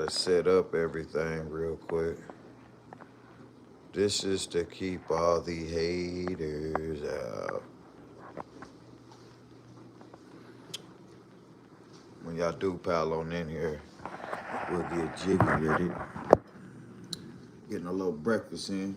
gotta set up everything real quick. This is to keep all the haters out. When y'all do pile on in here, we'll get jiggy with it. Getting a little breakfast in.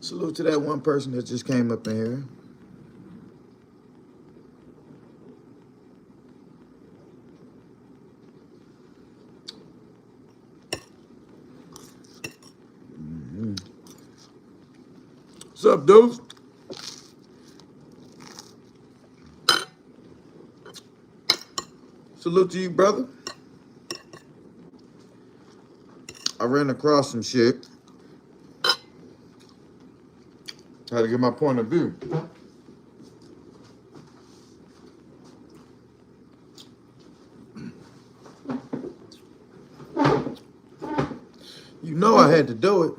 Salute to that one person that just came up in here. What's up, dudes? Salute to you, brother. I ran across some shit. Had to get my point of view. You know I had to do it.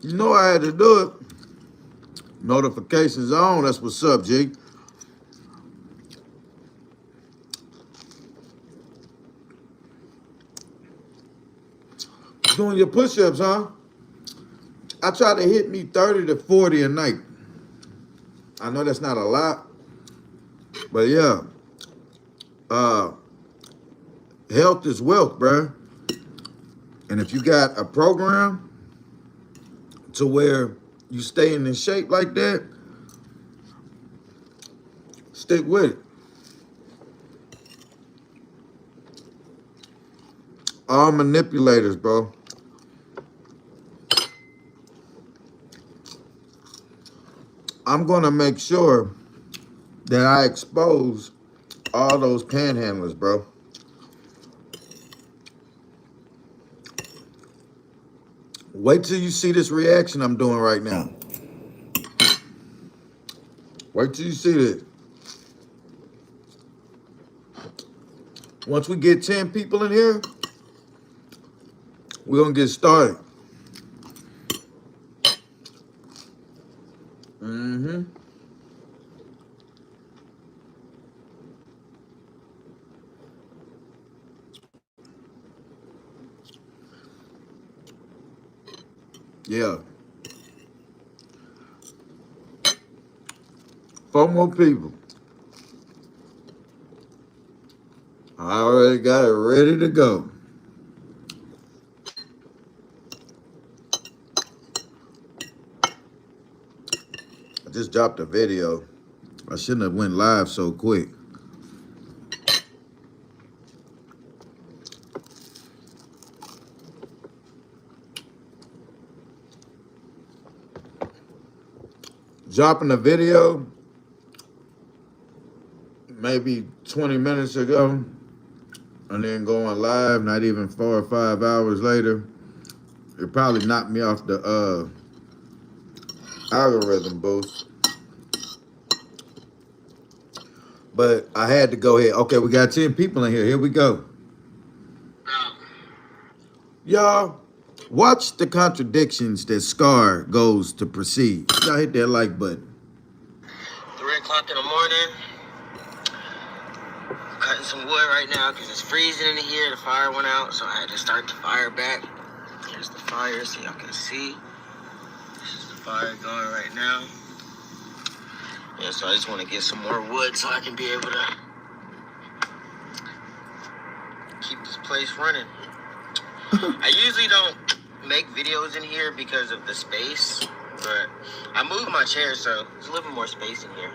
You know I had to do it. Notifications on. That's what's up, G. Doing your push-ups, huh? I try to hit me 30 to 40 a night. I know that's not a lot, but yeah. Health is wealth, bruh. And if you got a program to where you staying in shape like that, stick with it. All manipulators, bro. I'm gonna make sure that I expose all those panhandlers, bro. Wait till you see this reaction I'm doing right now. Wait till you see this. Once we get 10 people in here, we're gonna get started. Yeah. 4 more people. I already got it ready to go. I just dropped a video. I shouldn't have went live so quick. Dropping a video maybe 20 minutes ago and then going live not even 4 or 5 hours later, it probably knocked me off the algorithm boost. But I had to go ahead. Okay, we got 10 people in here. Here we go. Y'all, watch the contradictions that Scar goes to proceed. Y'all hit that like button. 3 o'clock in the morning. I'm cutting some wood right now because it's freezing in here. The fire went out, so I had to start the fire back. Here's the fire, so y'all can see. This is the fire going right now. Yeah, so I just want to get some more wood so I can be able to keep this place running. I usually don't make videos in here because of the space, but I moved my chair, so there's a little bit more space in here.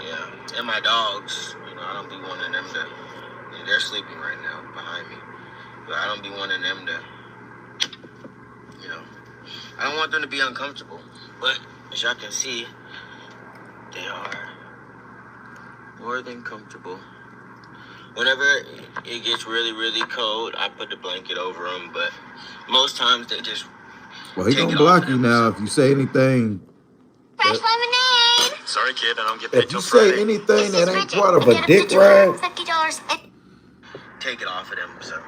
Yeah, and my dogs, you know, I don't be wanting them to, they're sleeping right now behind me, but I don't be wanting them to, you know, I don't want them to be uncomfortable. But as y'all can see, they are more than comfortable. Whenever it gets really, really cold, I put the blanket over them. But most times they just Well, he gonna block you now if you say anything. Fresh lemonade. Sorry, kid, I don't get paid If till you say Friday. anything that ain't Bridget. part of Get a dick picture ride, $50. take it off of them. So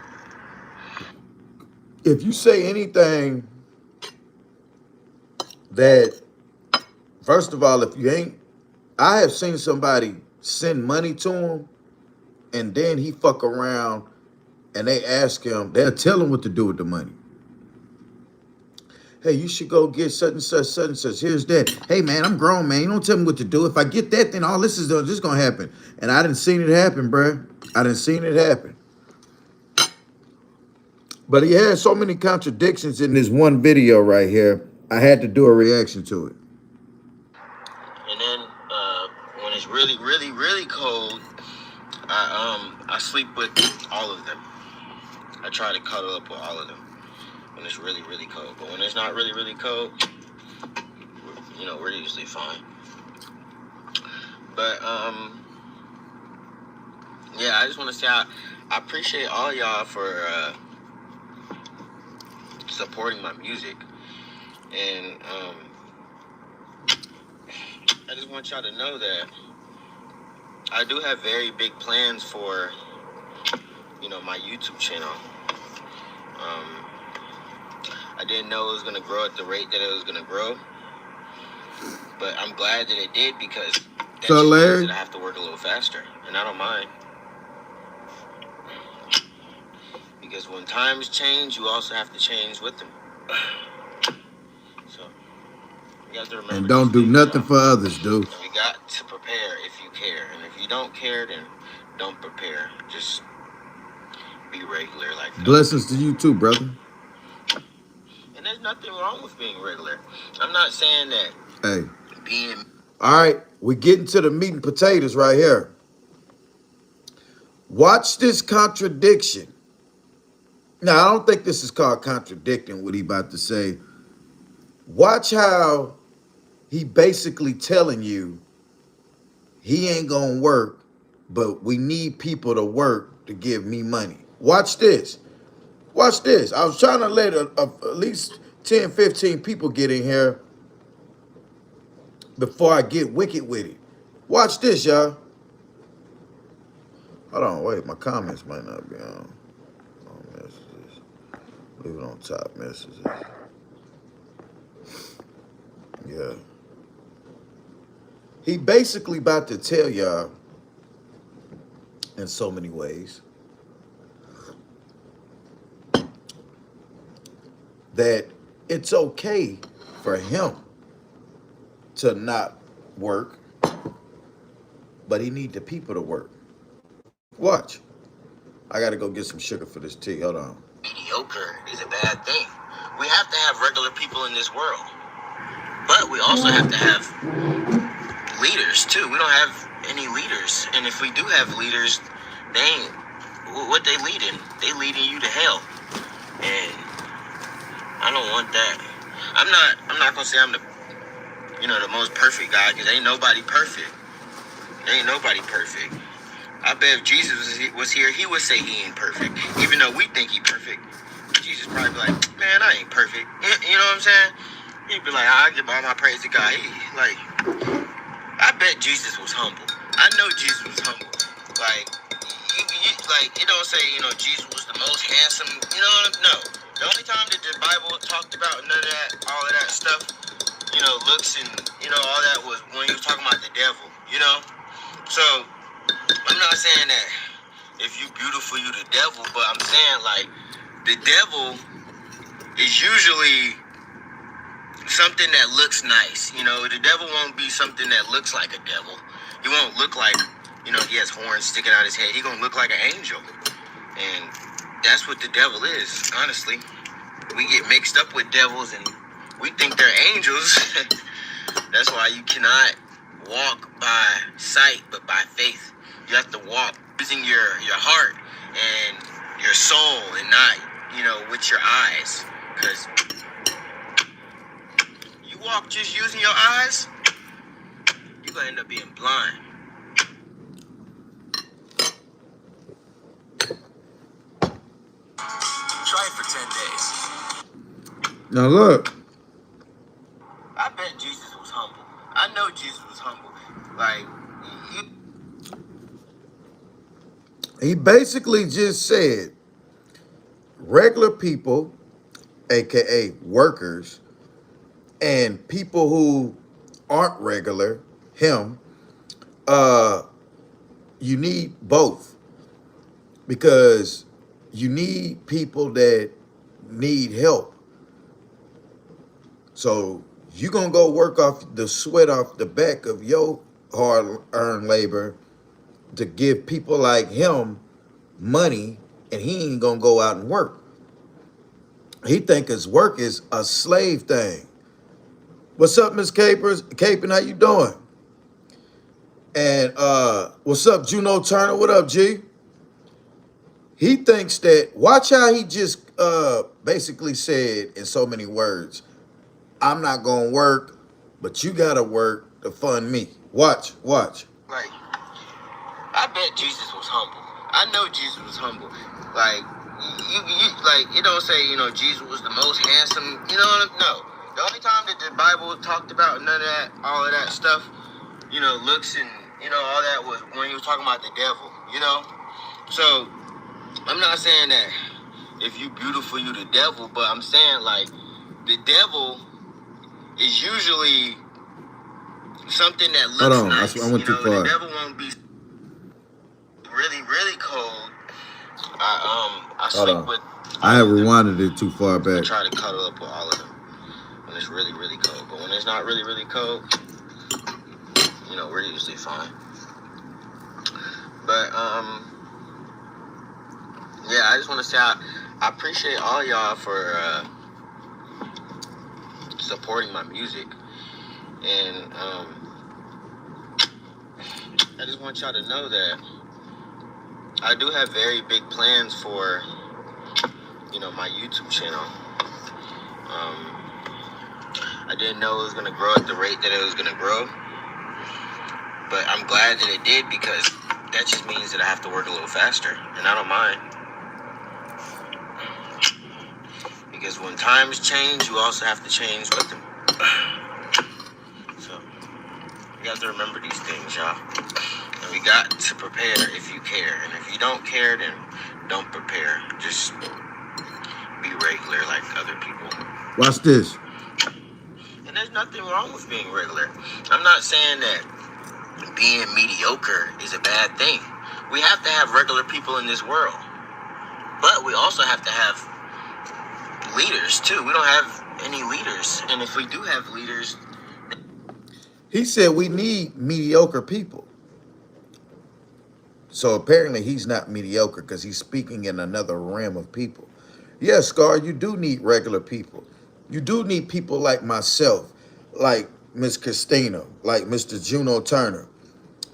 if you say anything that, first of all, if you ain't, I have seen somebody send money to him and then he fuck around and they ask him, they'll tell him what to do with the money. Hey, you should go get such and such, such and such. Here's that. Hey, man, I'm grown, man. You don't tell me what to do. If I get that, then all this is going to happen. And I didn't seen it happen, bruh. I didn't seen it happen. But he had so many contradictions in this one video right here. I had to do a reaction to it. and then when it's really, really, really cold, I sleep with all of them. I try to cuddle up with all of them when it's really, really cold. But when it's not really, really cold, we're usually fine. But yeah, I just want to say I appreciate all y'all for supporting my music, and I just want y'all to know that I do have very big plans for my YouTube channel. I didn't know it was gonna grow at the rate that it was gonna grow, but I'm glad that it did, because that So, just Larry? means that I have to work a little faster, and I don't mind. Because when times change, you also have to change with them. So you have to remember. And don't do nothing for others, dude. You got to prepare if you care, and if you don't care, then don't prepare. Just be regular, like that. Blessings to you too, brother. And there's nothing wrong with being regular. I'm not saying that Hey. being. All right, we're getting to the meat and potatoes right here. Watch this contradiction. Now, I don't think this is called contradicting what he about to say. Watch how he basically telling you he ain't gonna work, but we need people to work to give me money. Watch this. Watch this. I was trying to let at least 10, 15 people get in here before I get wicked with it. Watch this, y'all. Hold on, wait. My comments might not be on. Messages. Leave it on top, messages. Yeah. He basically about to tell y'all in so many ways that it's okay for him to not work, but he need the people to work. Watch. I gotta go get some sugar for this tea. Hold on. Mediocre is a bad thing. We have to have regular people in this world, but we also have to have leaders too. We don't have any leaders, and if we do have leaders, they ain't what they leading. They leading you to hell, and I don't want that. I'm not gonna say I'm the most perfect guy, because ain't nobody perfect. Ain't nobody perfect. I bet if Jesus was here, he would say he ain't perfect. Even though we think he perfect, Jesus probably be like, man, I ain't perfect. You know what I'm saying? He'd be like, I give all my praise to God. I bet Jesus was humble. I know Jesus was humble. Like it don't say, Jesus was the most handsome. No. The only time that the Bible talked about none of that, all of that stuff, looks and, all that was when he was talking about the devil, So, I'm not saying that if you beautiful, you the devil, but I'm saying, like, the devil is usually something that looks nice. The devil won't be something that looks like a devil. He won't look like, he has horns sticking out his head. He gonna look like an angel. And that's what the devil is, honestly. We get mixed up with devils and we think they're angels. That's why you cannot walk by sight, but by faith. You have to walk using your heart and your soul, and not, with your eyes. Because walk just using your eyes, you're gonna end up being blind. Try it for 10 days. Now look. I bet Jesus was humble. I know Jesus was humble. Like, He basically just said regular people, aka workers, and people who aren't regular, him, you need both because you need people that need help. So you're gonna go work off the sweat off the back of your hard-earned labor to give people like him money, and he ain't gonna go out and work. He think his work is a slave thing. What's up, Miss Capers? Capin, how you doing? And what's up, Juno Turner? What up, G? He thinks that, watch how he just basically said in so many words, I'm not gonna work, but you gotta work to fund me. Watch. like, I bet Jesus was humble. I know Jesus was humble. Like, you like, it don't say, Jesus was the most handsome, no. The only time that the Bible talked about none of that, all of that stuff, looks and, all that was when he was talking about the devil, So, I'm not saying that if you beautiful, you the devil, but I'm saying, like, the devil is usually something that looks Hold on, nice. I went too far. The devil won't be really, really cold. I sleep with. I have rewinded it too far I back. try to cuddle up with all of them when it's really, really cold. But when it's not really, really cold, we're usually fine. But yeah, I just want to say I appreciate all y'all for supporting my music, and I just want y'all to know that I do have very big plans for my YouTube channel. I didn't know it was gonna grow at the rate that it was gonna grow, but I'm glad that it did, because that just means that I have to work a little faster, and I don't mind. Because when times change, you also have to change with them. So you have to remember these things, y'all. And we got to prepare if you care, and if you don't care, then don't prepare. Just be regular like other people. Watch this. And there's nothing wrong with being regular. I'm not saying that being mediocre is a bad thing. We have to have regular people in this world, but we also have to have leaders too. We don't have any leaders, and if we do have leaders, He said we need mediocre people. So apparently he's not mediocre because he's speaking in another realm of people. Yes, Scar, you do need regular people. You do need people like myself, like Miss Christina, like Mr. Juno Turner.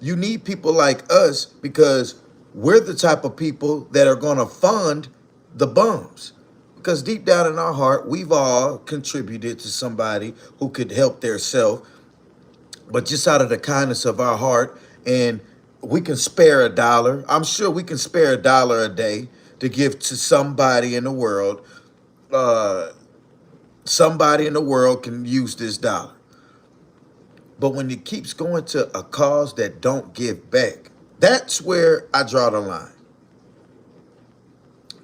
You need people like us because we're the type of people that are going to fund the bums. Because deep down in our heart, we've all contributed to somebody who could help their self, but just out of the kindness of our heart, and we can spare $1. I'm sure we can spare $1 a day to give to somebody in the world. Somebody in the world can use this dollar. But when it keeps going to a cause that don't give back, that's where I draw the line.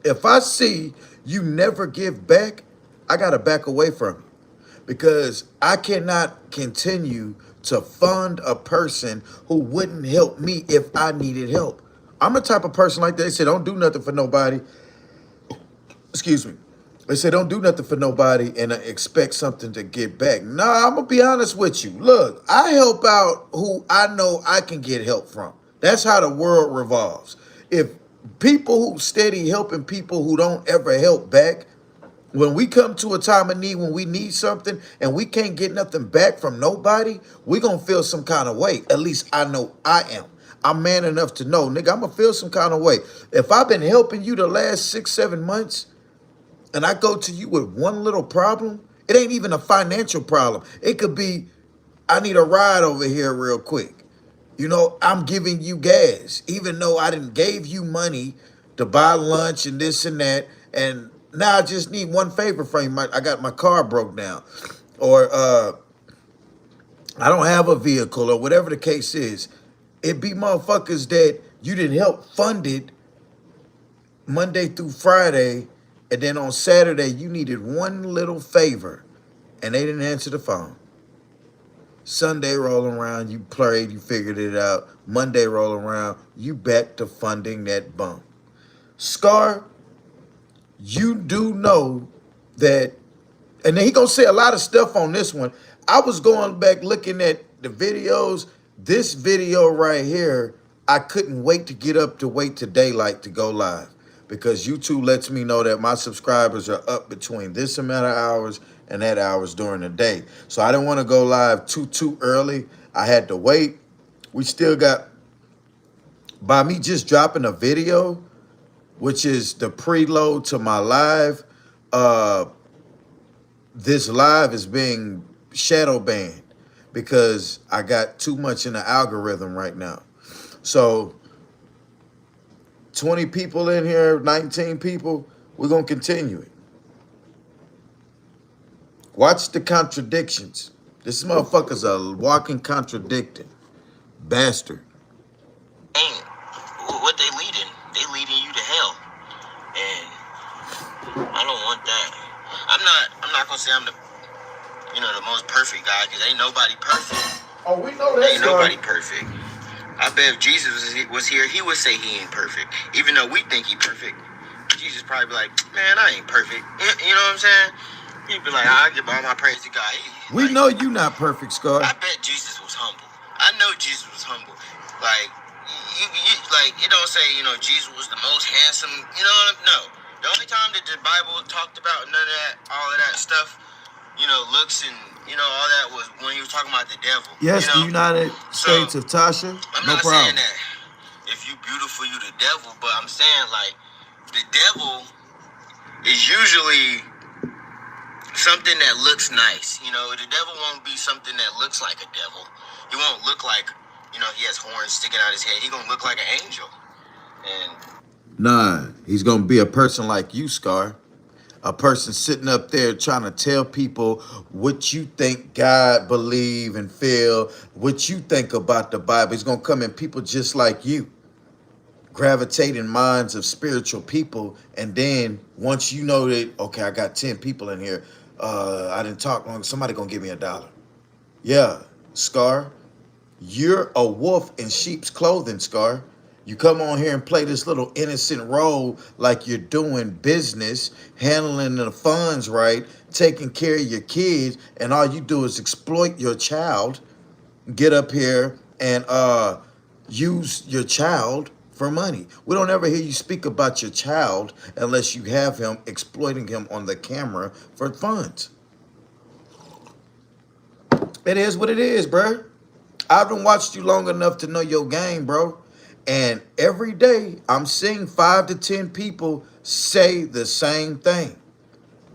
If I see you never give back, I got to back away from you, because I cannot continue to fund a person who wouldn't help me if I needed help. I'm the type of person like that. They say, don't do nothing for nobody. Excuse me. They say, don't do nothing for nobody and expect something to get back. Nah, I'm going to be honest with you. Look, I help out who I know I can get help from. That's how the world revolves. If people who steady helping people who don't ever help back, when we come to a time of need, when we need something and we can't get nothing back from nobody, we going to feel some kind of way. At least I know I am. I'm man enough to know, nigga, I'm going to feel some kind of way. If I've been helping you the last 6, 7 months, and I go to you with one little problem It ain't even a financial problem. It could be, I need a ride over here real quick. You know, I'm giving you gas, even though I didn't gave you money to buy lunch and this and that. And now I just need one favor from you. I got my car broke down, or I don't have a vehicle, or whatever the case is. It be motherfuckers that you didn't help fund it Monday through Friday, and then on Saturday you needed one little favor, and they didn't answer the phone. Sunday rolling around, you played, you figured it out. Monday rolling around, you back to funding that bump. Scar, you do know that, and then he gonna say a lot of stuff on this one. I was going back looking at the videos. This video right here, I couldn't wait to get up to wait to daylight to go live, because YouTube lets me know that my subscribers are up between this amount of hours and that hours during the day. So I didn't want to go live too early. I had to wait. We still got, by me just dropping a video, which is the preload to my live, this live is being shadow banned because I got too much in the algorithm right now. So 20 people in here, 19 people, we're going to continue it. Watch the contradictions. This motherfucker's a walking contradicting bastard. Ain't what they leading you to hell. And I don't want that. I'm not gonna say I'm the most perfect guy, because ain't nobody perfect. Oh, we know that. Ain't nobody perfect. I bet if Jesus was here, he would say he ain't perfect. Even though we think he perfect, Jesus probably be like, man, I ain't perfect. You know what I'm saying? He'd be like, I give all my praise to God. We know you not perfect, Scar. I bet Jesus was humble. I know Jesus was humble. Like, like it don't say, Jesus was the most handsome. No. The only time that the Bible talked about none of that, all of that stuff, looks and all that, was when he was talking about the devil. Yes, the United States of Tasha. I'm no not problem. saying that if you beautiful, you the devil, but I'm saying like the devil is usually something that looks nice. The devil won't be something that looks like a devil. He won't look like, he has horns sticking out his head. He gonna look like an angel. And nah, he's gonna be a person like you, Scar. A person sitting up there trying to tell people what you think God believe and feel, what you think about the Bible. He's gonna come in people just like you, gravitating minds of spiritual people. And then once you know that, okay, I got 10 people in here, I didn't talk long, somebody gonna give me $1. Yeah, Scar, you're a wolf in sheep's clothing, Scar. You come on here and play this little innocent role like you're doing business, handling the funds right, taking care of your kids, and all you do is exploit your child, get up here and use your child for money. We don't ever hear you speak about your child unless you have him exploiting him on the camera for funds. It is what it is, bro. I haven't watched you long enough to know your game, bro. And every day I'm seeing 5 to 10 people say the same thing.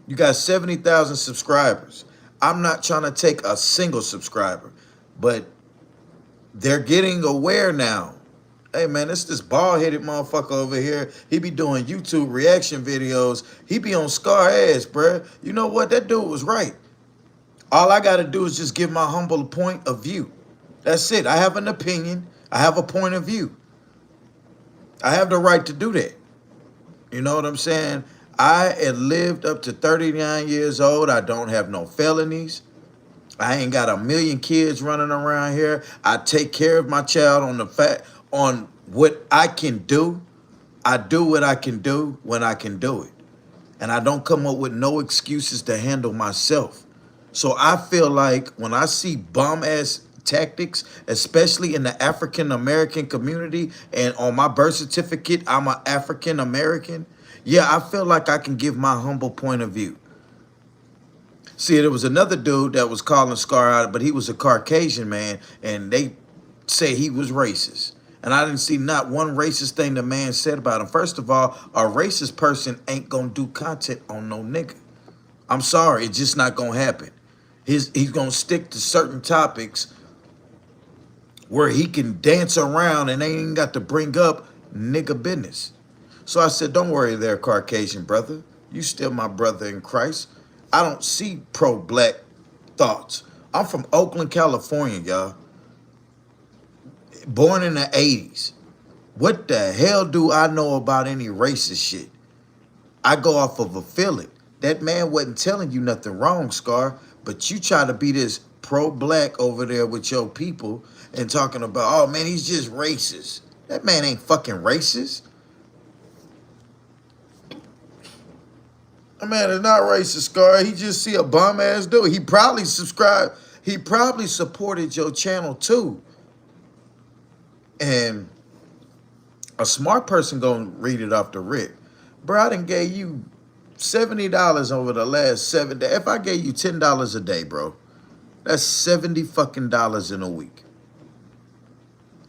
You got 70,000 subscribers. I'm not trying to take a single subscriber, but they're getting aware now. Hey man, it's this bald-headed motherfucker over here. He be doing YouTube reaction videos. He be on Scar ass, bruh. You know what? That dude was right. All I got to do is just give my humble point of view. That's it. I have an opinion. I have a point of view. I have the right to do that. You know what I'm saying? I had lived up to 39 years old. I don't have no felonies. I ain't got a million kids running around here. I take care of my child on what I can do. I do what I can do when I can do it. And I don't come up with no excuses to handle myself. So I feel like when I see bum-ass tactics, especially in the African American community, and on my birth certificate, I'm an African American. Yeah, I feel like I can give my humble point of view. See, there was another dude that was calling Scar out, but he was a Caucasian man, and they say he was racist. And I didn't see not one racist thing the man said about him. First of all, a racist person ain't gonna do content on no nigga. I'm sorry, it's just not gonna happen. He's gonna stick to certain topics where he can dance around and ain't even got to bring up nigga business. So I said, don't worry there, Caucasian brother. You still my brother in Christ. I don't see pro-black thoughts. I'm from Oakland, California, y'all. Born in the 80s. What the hell do I know about any racist shit? I go off of a feeling. That man wasn't telling you nothing wrong, Scar, but you try to be this pro-black over there with your people and talking about, oh man, he's just racist. That man ain't fucking racist. That man is not racist, Scar. He just see a bum ass dude. He probably subscribed. He probably supported your channel too. And a smart person gonna read it off the rip. Bro, I done gave you $70 over the last 7 days. If I gave you $10 a day, bro, that's 70 fucking dollars in a week.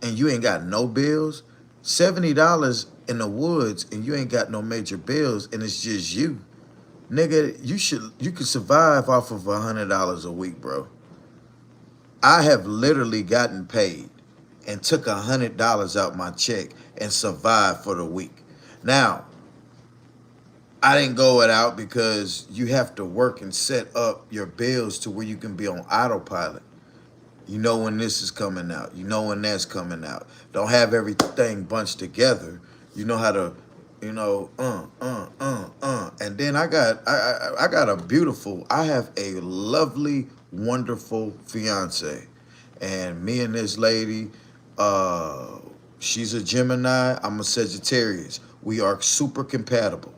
And you ain't got no bills. $70 in the woods and you ain't got no major bills and it's just you. Nigga, you could survive off of $100 a week, bro. I have literally gotten paid and took $100 out my check and survived for the week. Now, I didn't go it out because you have to work and set up your bills to where you can be on autopilot. You know when this is coming out. You know when that's coming out. Don't have everything bunched together. You know how to, And then I got I have a lovely, wonderful fiance. And me and this lady, she's a Gemini, I'm a Sagittarius. We are super compatible.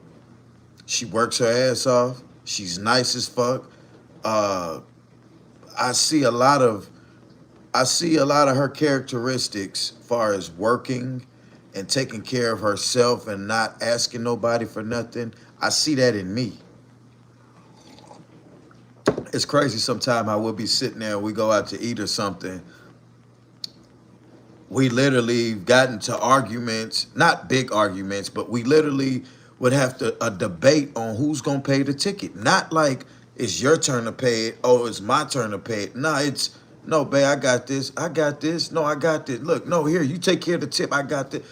She works her ass off. She's nice as fuck. Uh, I see a lot of her characteristics as far as working and taking care of herself and not asking nobody for nothing. I see that in me. It's crazy sometimes I will be sitting there, we go out to eat or something. We literally got into arguments, not big arguments, but we literally would have to a debate on who's gonna pay the ticket. Not like it's your turn to pay it, oh, it's my turn to pay it. Nah, it's no, babe, I got this. I got this. No, I got this. Look, no, here, you take care of the tip. I got this.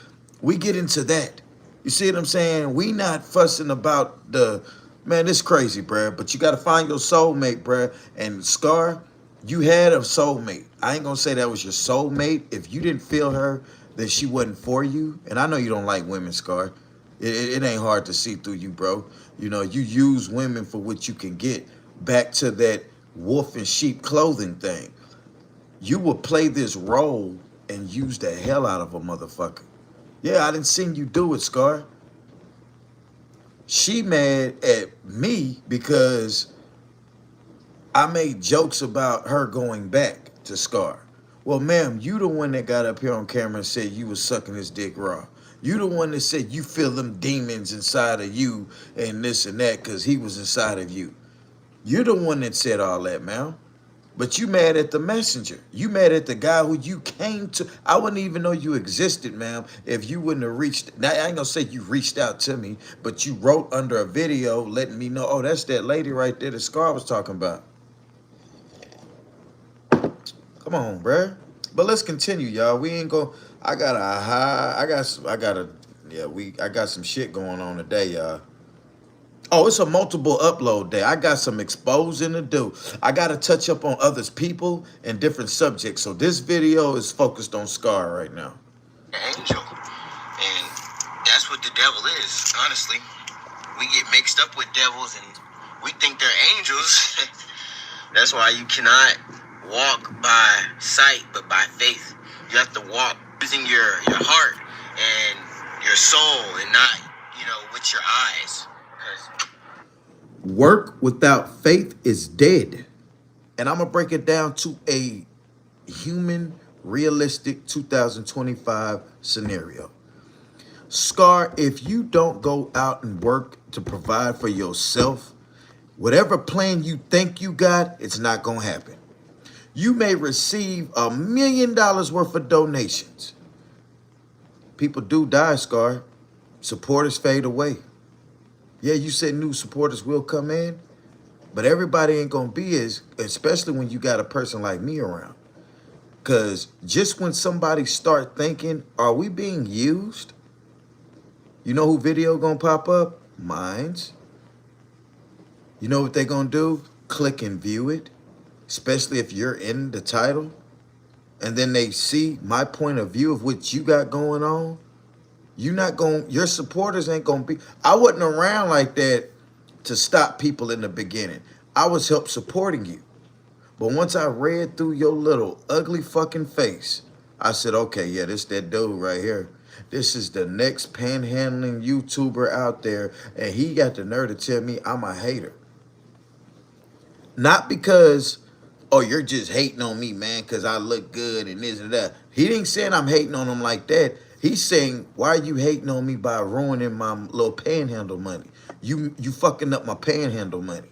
We get into that. You see what I'm saying? We not fussing about the man, it's crazy, bruh. But you gotta find your soulmate, bruh. And Scar, you had a soulmate. I ain't gonna say that was your soulmate. If you didn't feel her, then she wasn't for you. And I know you don't like women, Scar. It ain't hard to see through you, bro. You know, you use women for what you can get. Back to that wolf in sheep clothing thing. You will play this role and use the hell out of a motherfucker. Yeah, I didn't see you do it, Scar. She mad at me because I made jokes about her going back to Scar. Well, ma'am, you the one that got up here on camera and said you was sucking his dick raw. You the one that said you feel them demons inside of you and this and that because he was inside of you. You're the one that said all that, ma'am. But you mad at the messenger. You mad at the guy who you came to. I wouldn't even know you existed, ma'am, if you wouldn't have reached. Now, I ain't gonna say you reached out to me, but you wrote under a video letting me know, oh, that's that lady right there that Scar was talking about. Come on, bruh. But let's continue, y'all. We ain't go. I got some shit going on today, y'all. Oh, it's a multiple upload day. I got some exposing to do. I got to touch up on others' people and different subjects. So this video is focused on Scar right now. Angel. And that's what the devil is, honestly. We get mixed up with devils and we think they're angels. That's why you cannot walk by sight, but by faith. You have to walk using your heart and your soul and not, with your eyes. Work without faith is dead. And I'm going to break it down to a human, realistic 2025 scenario. Scar, if you don't go out and work to provide for yourself, whatever plan you think you got, it's not going to happen. You may receive $1 million worth of donations. People do die, Scar. Supporters fade away. Yeah, you said new supporters will come in. But everybody ain't gonna be as, especially when you got a person like me around. Cause just when somebody start thinking, are we being used? You know who video gonna pop up? Mine's. You know what they gonna do? Click and view it. Especially if you're in the title. And then they see my point of view of what you got going on. You not going, your supporters ain't gonna be. I wasn't around like that to stop people in the beginning. I was help supporting you. But once I read through your little ugly fucking face, I said, okay, yeah, this that dude right here. This is the next panhandling YouTuber out there, and he got the nerve to tell me I'm a hater. Not because, oh, you're just hating on me, man, because I look good and this and that. He ain't saying I'm hating on him like that. He's saying, why are you hating on me by ruining my little panhandle money? You fucking up my panhandle money.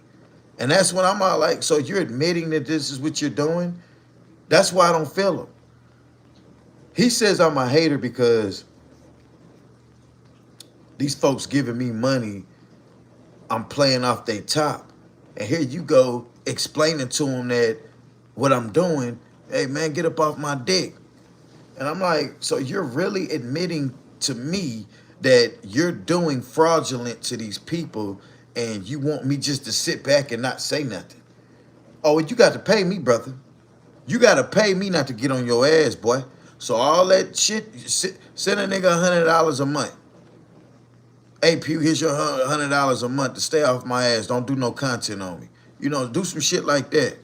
And that's when I'm all like, so you're admitting that this is what you're doing? That's why I don't feel him. He says I'm a hater because these folks giving me money, I'm playing off their top. And here you go explaining to them that what I'm doing, hey man, get up off my dick. And I'm like, so you're really admitting to me that you're doing fraudulent to these people and you want me just to sit back and not say nothing. Oh, you got to pay me, brother. You got to pay me not to get on your ass, boy. So all that shit, send a nigga $100 a month. Hey, Pew, here's your $100 a month to stay off my ass. Don't do no content on me. You know, do some shit like that.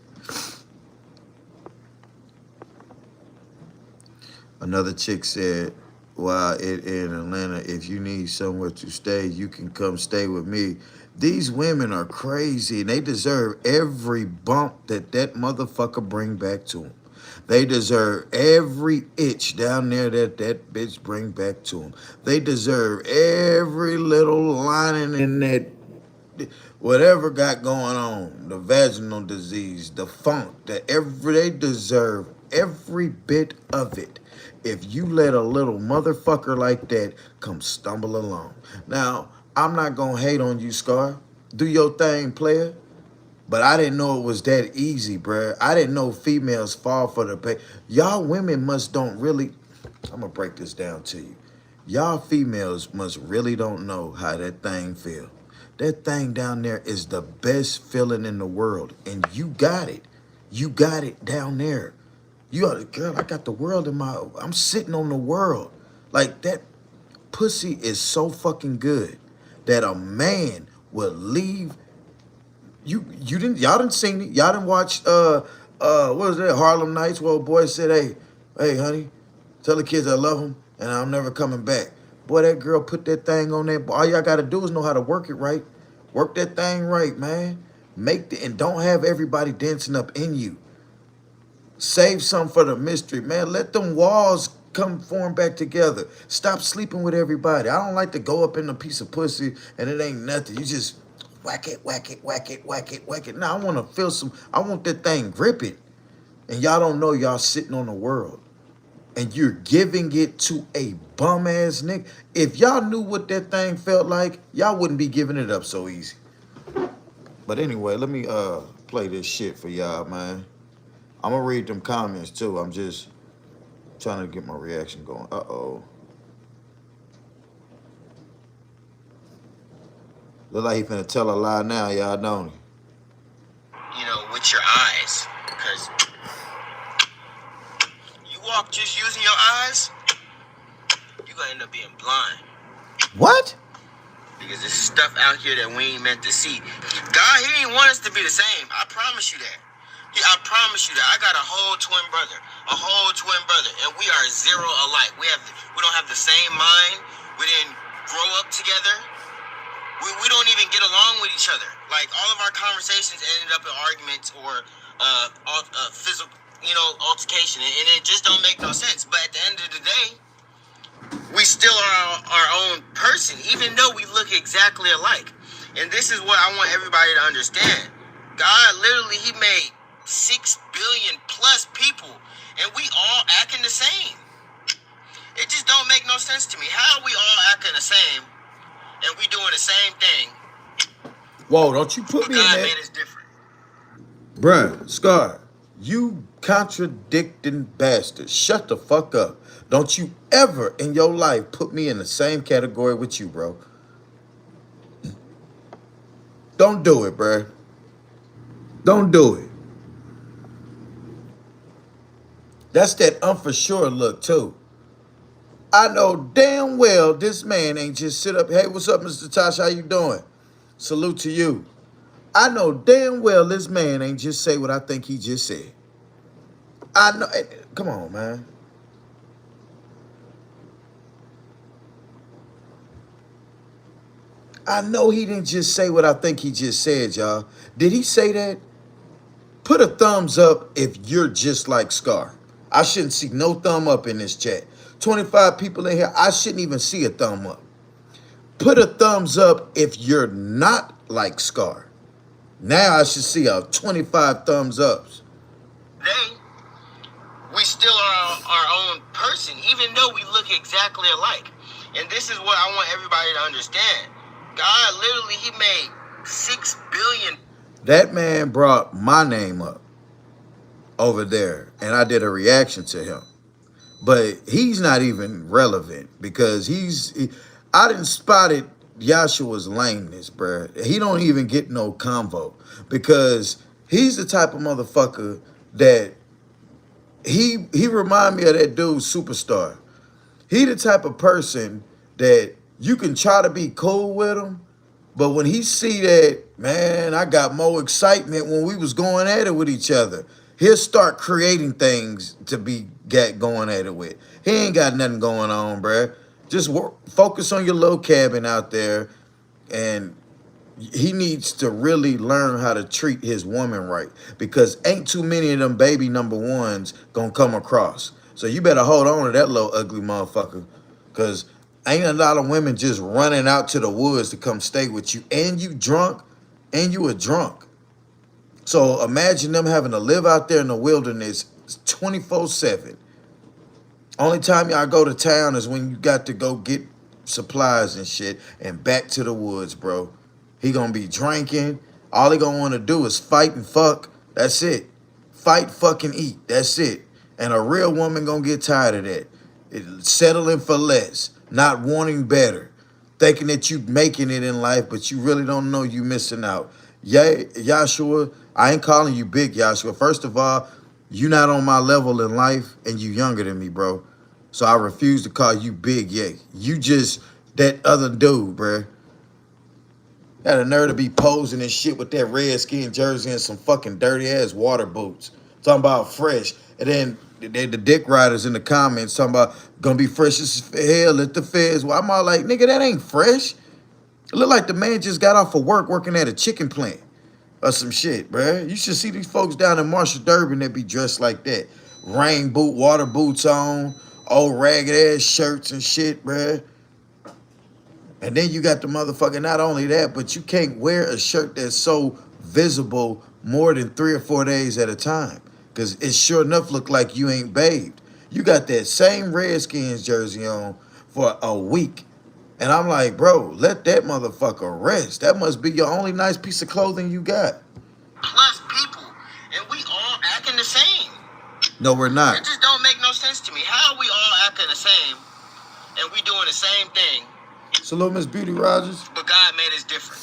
Another chick said, while in Atlanta, if you need somewhere to stay, you can come stay with me. These women are crazy, and they deserve every bump that motherfucker bring back to them. They deserve every itch down there that bitch bring back to them. They deserve every little lining in that whatever got going on, the vaginal disease, the funk, they deserve every bit of it. If you let a little motherfucker like that come stumble along. Now, I'm not gonna hate on you, Scar. Do your thing, player. But I didn't know it was that easy, bruh. I didn't know females fall for the pay. Y'all women must don't really, I'm gonna break this down to you. Y'all females must really don't know how that thing feel. That thing down there is the best feeling in the world. And you got it. You got it down there. You are the girl, I got the world in my, I'm sitting on the world. Like that pussy is so fucking good that a man will leave. Y'all didn't seen it. Y'all didn't watch what was that, Harlem Nights, where a boy said, hey honey, tell the kids I love them and I'm never coming back. Boy, that girl put that thing on there. All y'all gotta do is know how to work it right. Work that thing right, man. And don't have everybody dancing up in you. Save some for the mystery, man. Let them walls come form back together. Stop sleeping with everybody. I don't like to go up in a piece of pussy and it ain't nothing. You just whack it, whack it, whack it, whack it, whack it. Now I want to feel I want that thing gripping. And y'all don't know y'all sitting on the world. And you're giving it to a bum ass nigga. If y'all knew what that thing felt like, y'all wouldn't be giving it up so easy. But anyway, let me play this shit for y'all, man. I'm gonna read them comments too. I'm just trying to get my reaction going. Uh-oh. Look like he finna tell a lie now, y'all, don't he? You know, with your eyes. Because you walk just using your eyes, you're going to end up being blind. What? Because there's stuff out here that we ain't meant to see. God, he didn't want us to be the same. I promise you that. I promise you that. I got a whole twin brother, and we are zero alike. We don't have the same mind. We didn't grow up together. We don't even get along with each other. Like, all of our conversations ended up in arguments or physical, altercation, and it just don't make no sense. But at the end of the day, we still are our own person, even though we look exactly alike. And this is what I want everybody to understand. God literally, he made 6 billion plus people, and we all acting the same. It just don't make no sense to me. How are we all acting the same, and we doing the same thing? Whoa, don't you put me in God that. made us different. Bruh, Scar, you contradicting bastard. Shut the fuck up. Don't you ever in your life put me in the same category with you, bro. Don't do it, bruh. Don't do it. That's that for sure look, too. I know damn well this man ain't just sit up, hey, what's up, Mr. Tosh? How you doing? Salute to you. I know damn well this man ain't just say what I think he just said. I know. Come on, man. I know he didn't just say what I think he just said, y'all. Did he say that? Put a thumbs up if you're just like Scar. I shouldn't see no thumb up in this chat. 25 people in here, I shouldn't even see a thumb up. Put a thumbs up if you're not like Scar. Now I should see a 25 thumbs ups. Today, we still are our own person, even though we look exactly alike. And this is what I want everybody to understand. God literally, he made 6 billion. That man brought my name up over there, and I did a reaction to him. But he's not even relevant because I didn't spotted Yahshua's lameness, bruh. He don't even get no convo because he's the type of motherfucker that he remind me of that dude Superstar. He the type of person that you can try to be cool with him, but when he see that, man, I got more excitement when we was going at it with each other, he'll start creating things to be going at it with. He ain't got nothing going on, bruh. Just focus on your little cabin out there, and he needs to really learn how to treat his woman right because ain't too many of them baby number ones gonna come across. So you better hold on to that little ugly motherfucker because ain't a lot of women just running out to the woods to come stay with you and you drunk and you a drunk. So imagine them having to live out there in the wilderness 24/7. Only time y'all go to town is when you got to go get supplies and shit and back to the woods, bro. He gonna be drinking. All he gonna want to do is fight and fuck. That's it. Fight, fuck, and eat. That's it. And a real woman gonna get tired of that. Settling for less, not wanting better, thinking that you making it in life, but you really don't know you missing out. Yeah, Yahshua, I ain't calling you big, Yahshua. First of all, you not on my level in life, and you younger than me, bro. So I refuse to call you big, yeah. You just that other dude, bruh. Got a nerve to be posing and shit with that Redskin jersey and some fucking dirty ass water boots. Talking about fresh. And then the dick riders in the comments talking about gonna be fresh as hell, let the feds. Well, I'm all like, nigga, that ain't fresh. It look like the man just got off of work working at a chicken plant or some shit, bruh. You should see these folks down in Marshall Durbin that be dressed like that. Rain boot, water boots on, old ragged ass shirts and shit, bruh. And then you got the motherfucker, not only that, but you can't wear a shirt that's so visible more than 3 or 4 days at a time. Because it sure enough look like you ain't bathed. You got that same Redskins jersey on for a week. And I'm like, bro, let that motherfucker rest. That must be your only nice piece of clothing you got. Plus people, and we all acting the same. No, we're not. It just don't make no sense to me. How are we all acting the same, and we doing the same thing? Salute, Miss Beauty Rogers. But God made us different.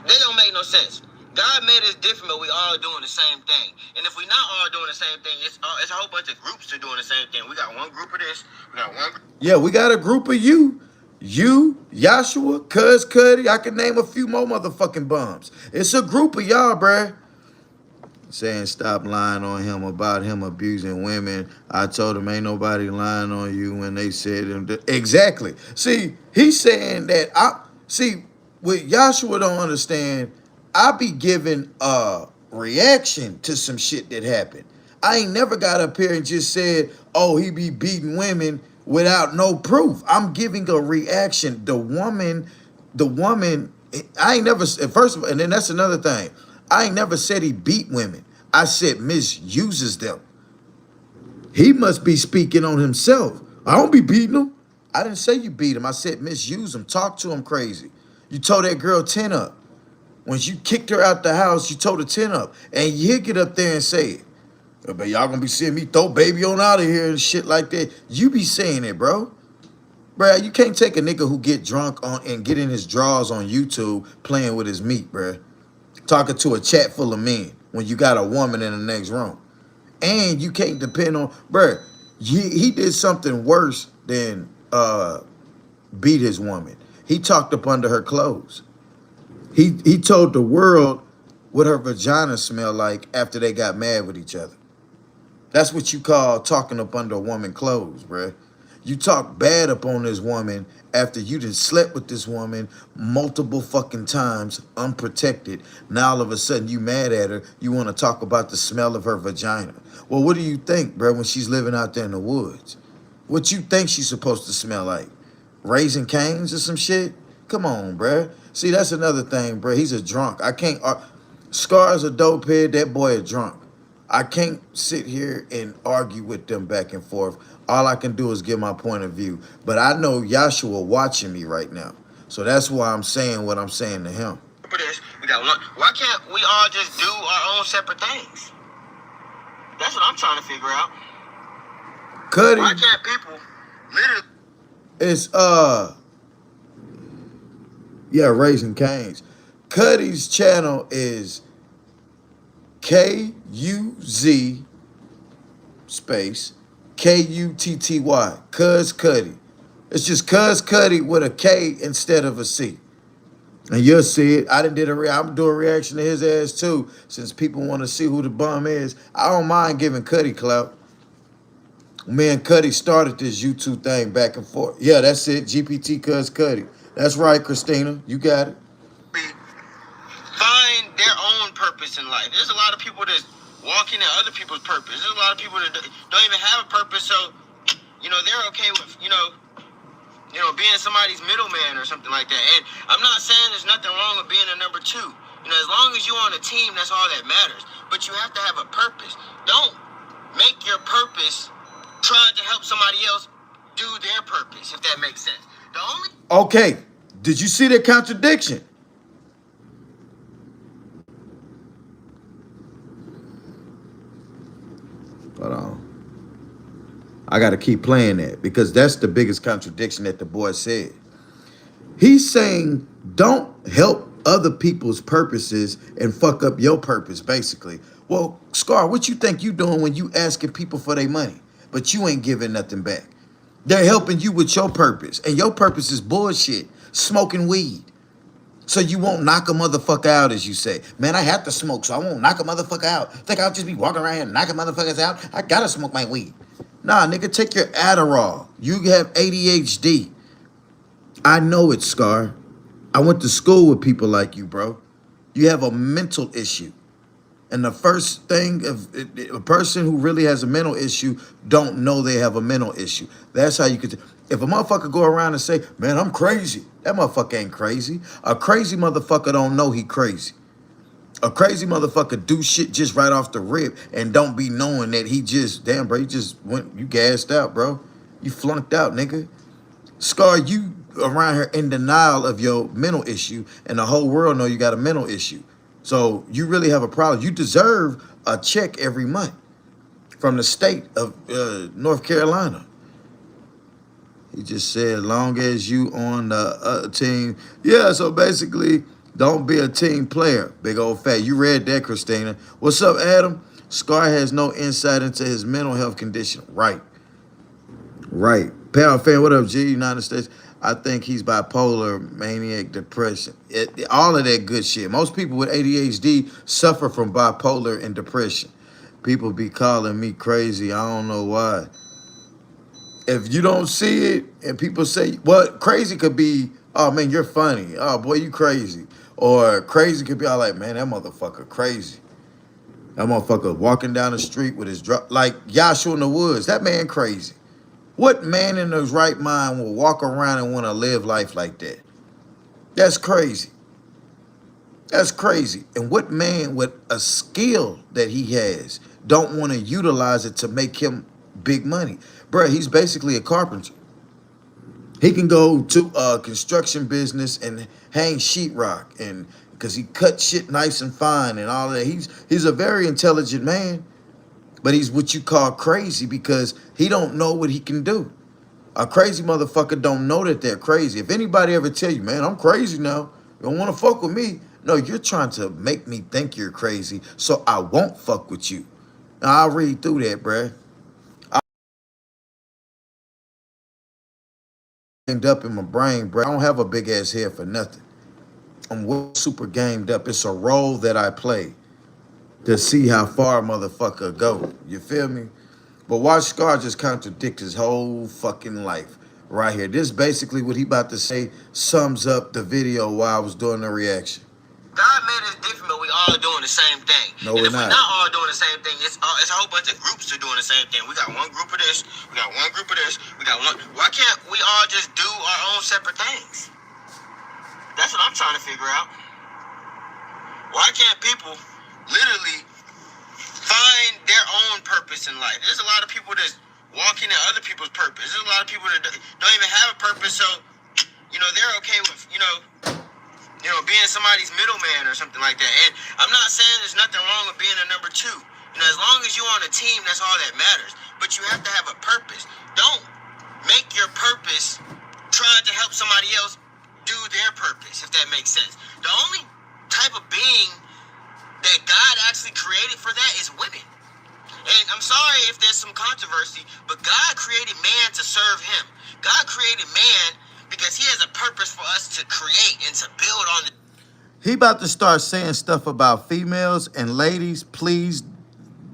They don't make no sense. God made us different, but we all doing the same thing. And if we not all doing the same thing, it's a whole bunch of groups that are doing the same thing. We got one group of this. We got one. Yeah, we got a group of you. You, Yahshua, Cuz Cuddy. I can name a few more motherfucking bums. It's a group of y'all, bruh. Saying stop lying on him about him abusing women. I told him ain't nobody lying on you when they said him. Exactly. See, he's saying that what Yahshua don't understand, I be giving a reaction to some shit that happened. I ain't never got up here and just said, oh, he be beating women without no proof. I'm giving a reaction. The woman, I ain't never, first of all, and then that's another thing. I ain't never said he beat women. I said misuses them. He must be speaking on himself. I don't be beating him. I didn't say you beat him. I said misuse him. Talk to him crazy. You told that girl 10 up. When you kicked her out the house, you tore the tent up. And you get up there and say it. But y'all gonna be seeing me throw baby on out of here and shit like that. You be saying it, bro. Bruh, you can't take a nigga who get drunk on and get in his drawers on YouTube playing with his meat, bruh. Talking to a chat full of men when you got a woman in the next room. And you can't depend on, bruh, he did something worse than beat his woman. He talked up under her clothes. He told the world what her vagina smelled like after they got mad with each other. That's what you call talking up under a woman's clothes, bruh. You talk bad up on this woman after you done slept with this woman multiple fucking times, unprotected. Now all of a sudden you mad at her. You want to talk about the smell of her vagina. Well, what do you think, bruh, when she's living out there in the woods? What you think she's supposed to smell like? Raising Cane's or some shit? Come on, bruh. See, that's another thing, bruh. He's a drunk. I can't... Scar's a dope head. That boy a drunk. I can't sit here and argue with them back and forth. All I can do is give my point of view. But I know Yahshua watching me right now. So that's why I'm saying what I'm saying to him. For this, we got one. Why can't we all just do our own separate things? That's what I'm trying to figure out. Cuddy, Why can't people literally? it's Raising Cane's. Cuddy's channel is KUZ space KUTTY. Cuz Cuddy. It's just Cuz Cuddy with a K instead of a C. And you'll see it. I'm doing a reaction to his ass too, since people want to see who the bum is. I don't mind giving Cuddy clout. Me and Cuddy started this YouTube thing back and forth. Yeah, that's it. GPT Cuz Cuddy. That's right, Christina. You got it. Find their own purpose in life. There's a lot of people that's walking in other people's purpose. There's a lot of people that don't even have a purpose, so they're okay with being somebody's middleman or something like that. And I'm not saying there's nothing wrong with being a number two. As long as you're on a team, that's all that matters. But you have to have a purpose. Don't make your purpose trying to help somebody else do their purpose, if that makes sense. Okay, did you see the contradiction? Hold on. I got to keep playing that because that's the biggest contradiction that the boy said. He's saying don't help other people's purposes and fuck up your purpose, basically. Well, Scar, what you think you doing when you asking people for their money, but you ain't giving nothing back? They're helping you with your purpose, and your purpose is bullshit, smoking weed. So you won't knock a motherfucker out, as you say. Man, I have to smoke, so I won't knock a motherfucker out. Think I'll just be walking around here knocking motherfuckers out? I gotta smoke my weed. Nah, nigga, take your Adderall. You have ADHD. I know it, Scar. I went to school with people like you, bro. You have a mental issue. And the first thing of a person who really has a mental issue don't know they have a mental issue. That's how you could. If a motherfucker go around and say, man, I'm crazy. That motherfucker ain't crazy. A crazy motherfucker don't know he crazy. A crazy motherfucker do shit just right off the rip and don't be knowing that he just, damn, bro, you gassed out, bro. You flunked out, nigga. Scar, you around here in denial of your mental issue and the whole world know you got a mental issue. So you really have a problem. You deserve a check every month from the state of North Carolina. He just said, long as you on the team. Yeah, so basically, don't be a team player. Big old fat. You read that, Christina. What's up, Adam? Scar has no insight into his mental health condition. Right. Pound fan, what up, G? United States. I think he's bipolar, maniac, depression. All of that good shit. Most people with ADHD suffer from bipolar and depression. People be calling me crazy. I don't know why. If you don't see it and people say, well, crazy could be, oh, man, you're funny. Oh, boy, you crazy. Or crazy could be all like, man, that motherfucker crazy. That motherfucker walking down the street with his drop. Like Yahshua in the woods. That man crazy. What man in his right mind will walk around and want to live life like that? That's crazy. That's crazy. And what man with a skill that he has don't want to utilize it to make him big money? Bruh, he's basically a carpenter. He can go to a construction business and hang sheetrock and because he cut shit nice and fine and all that. He's a very intelligent man, but he's what you call crazy because he don't know what he can do. A crazy motherfucker don't know that they're crazy. If anybody ever tell you, man, I'm crazy now, you don't want to fuck with me. No, you're trying to make me think you're crazy, so I won't fuck with you. Now, I'll read through that, bruh. Gamed up in my brain, bruh. I don't have a big ass head for nothing. I'm super gamed up. It's a role that I play to see how far a motherfucker go. You feel me? But watch Scar just contradict his whole fucking life right here. This basically what he about to say sums up the video while I was doing the reaction. God made us different, but we all doing the same thing. No, and we're if we're not. not all doing the same thing, it's a whole bunch of groups that are doing the same thing. We got one group of this, we got one group of this, we got one. Why can't we all just do our own separate things? That's what I'm trying to figure out. Why can't people literally find their own purpose in life? There's a lot of people that's walking in other people's purpose. There's a lot of people that don't even have a purpose, so they're okay with being somebody's middleman or something like that. And I'm not saying there's nothing wrong with being a number two. As long as you're on a team, that's all that matters. But you have to have a purpose. Don't make your purpose trying to help somebody else do their purpose, if that makes sense. The only type of being that God actually created for that is women. And I'm sorry if there's some controversy, but God created man to serve him. God created man because he has a purpose for us to create and to build on the. He about to start saying stuff about females and ladies. Please,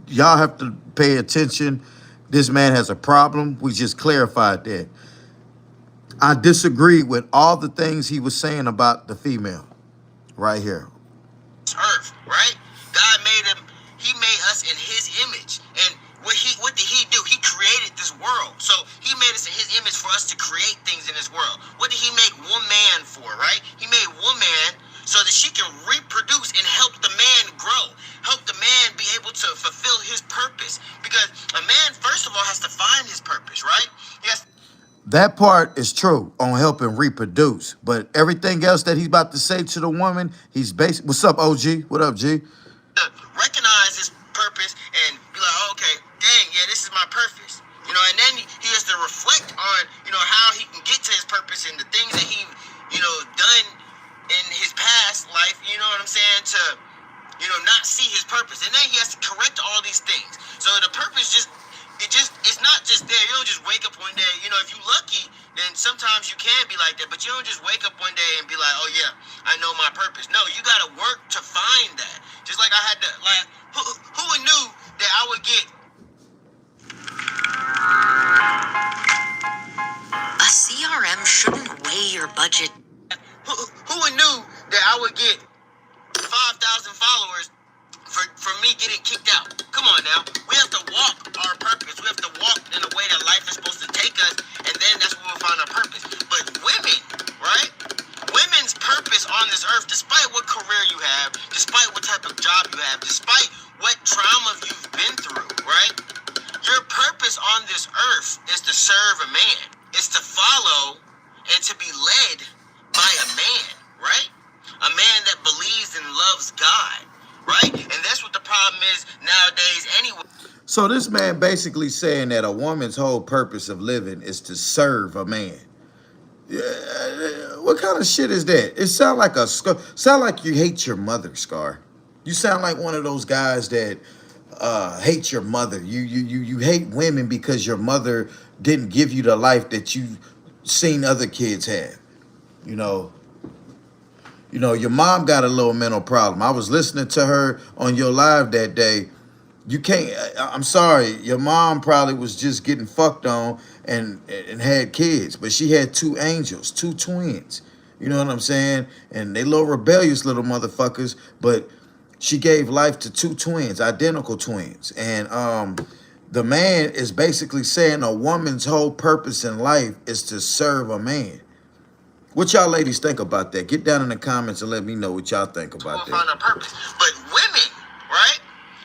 y'all have to pay attention. This man has a problem. We just clarified that. I disagree with all the things he was saying about the female right here. Earth, right? God made him. He made us in his image, and what did he do? He created this world, so he made us in his image for us to create things in this world. What did he make woman for, right? He made woman so that she can reproduce and help the man grow, help the man be able to fulfill his purpose. Because a man, first of all, has to find his purpose, right? Yes. That part is true on helping reproduce, but everything else that he's about to say to the woman, he's basically. What's up, OG? What up, G? To recognize his purpose and be like, oh, okay, dang, yeah, this is my purpose. And then he has to reflect on, how he can get to his purpose and the things that he, done in his past life, you know what I'm saying, to, not see his purpose. And then he has to correct all these things. So the purpose it's not just there. You don't just wake up one day, if you're lucky, then sometimes you can be like that, but you don't just wake up one day and be like, oh yeah, I know my purpose. No, you gotta work to find that. Just like I had to, who knew that I would get a CRM shouldn't weigh your budget. Who knew that I would get 5,000 followers for me getting kicked out? Come on now. We have to walk our purpose. We have to walk in the way that life is supposed to take us, and then that's where we'll find our purpose. But women, right? Women's purpose on this earth, despite what career you have, despite what type of job you have, despite what trauma you've been through, right? Your purpose on this earth is to serve a man. It's to follow and to be led by a man, right? A man that believes and loves God, right? And that's what the problem is nowadays anyway. So this man basically saying that a woman's whole purpose of living is to serve a man. Yeah, what kind of shit is that? It sound like you hate your mother, Scar. You sound like one of those guys that hate your mother. You hate women because your mother didn't give you the life that you seen other kids have. Your mom got a little mental problem. I was listening to her on your live that day. You can't. I'm sorry. Your mom probably was just getting fucked on and had kids, but she had two angels, two twins. You know what I'm saying? And they little rebellious little motherfuckers, but she gave life to two twins, identical twins. And the man is basically saying a woman's whole purpose in life is to serve a man. What y'all ladies think about that? Get down in the comments and let me know what y'all think about that. Find our purpose. But women, right?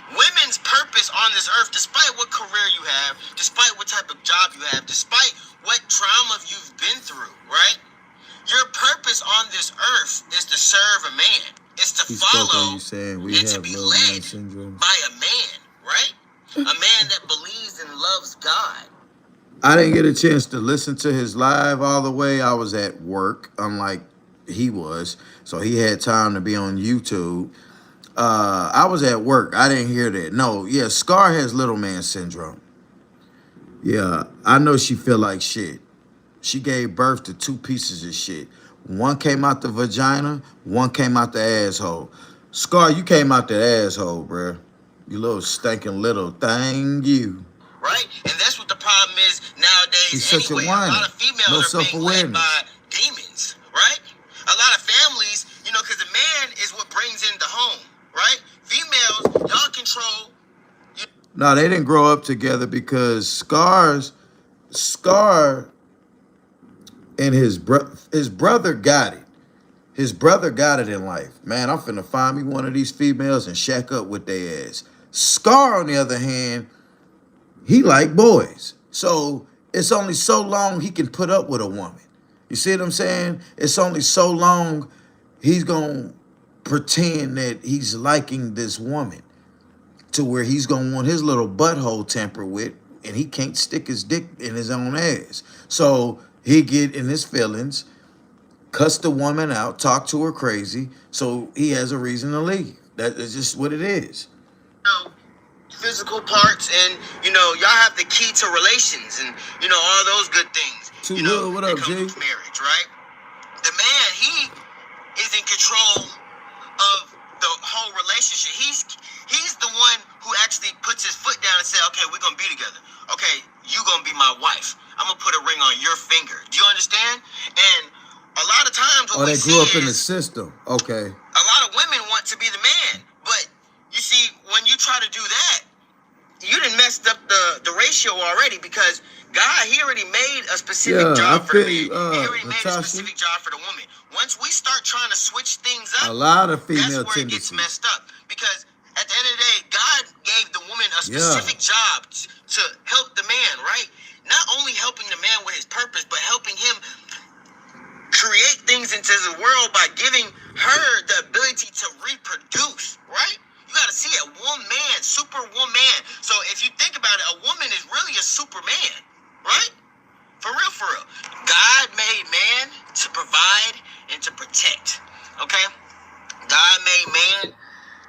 Women's purpose on this earth, despite what career you have, despite what type of job you have, despite what trauma you've been through, right? Your purpose on this earth is to serve a man. It's to He spoke on follow you saying we and to have be little man led syndrome. by a man, right? A man that believes and loves God. I didn't get a chance to listen to his live all the way. I was at work, unlike he was. So he had time to be on YouTube. I was at work. I didn't hear that. No, yeah, Scar has little man syndrome. Yeah, I know she feel like shit. She gave birth to two pieces of shit. One came out the vagina, one came out the asshole. Scar, you came out the asshole, bruh. You little stinking little thing, you. Right? And that's what the problem is nowadays She's such a anyway. A whiner. lot of females No are being led self-awareness. by demons, right? A lot of families, because the man is what brings in the home, right? Females, y'all control. No, they didn't grow up together because Scar and his brother got it. His brother got it in life. Man, I'm finna find me one of these females and shack up with their ass. Scar, on the other hand, he like boys. So it's only so long he can put up with a woman. You see what I'm saying? It's only so long he's gonna pretend that he's liking this woman to where he's gonna want his little butthole tampered with, and he can't stick his dick in his own ass. So he get in his feelings, cuss the woman out, talk to her crazy, so he has a reason to leave. That is just what it is. Physical parts, and y'all have the key to relations, and all those good things. Too good. What up, that come G? with marriage, right? The man, he is in control of the whole relationship. He's the one who actually puts his foot down and says, "Okay, we're gonna be together. Okay, you gonna be my wife. I'm gonna put a ring on your finger." Do you understand? And a lot of times, what we They see grew up in the is system. Okay. a lot of women want to be the man, but you see, when you try to do that, you done messed up the ratio already, because God, he already made a specific job for the man. He already made a specific job for the woman. Once we start trying to switch things up, A lot of that's female where it gets tendencies. messed up. Because at the end of the day, God gave the woman a specific job to help the man, right? Not only helping the man with his purpose, but helping him create things into the world by giving her the ability to reproduce, right? You got to see it. Woman, superwoman. So if you think about it, a woman is really a superman, right? For real, for real. God made man to provide and to protect, okay? God made man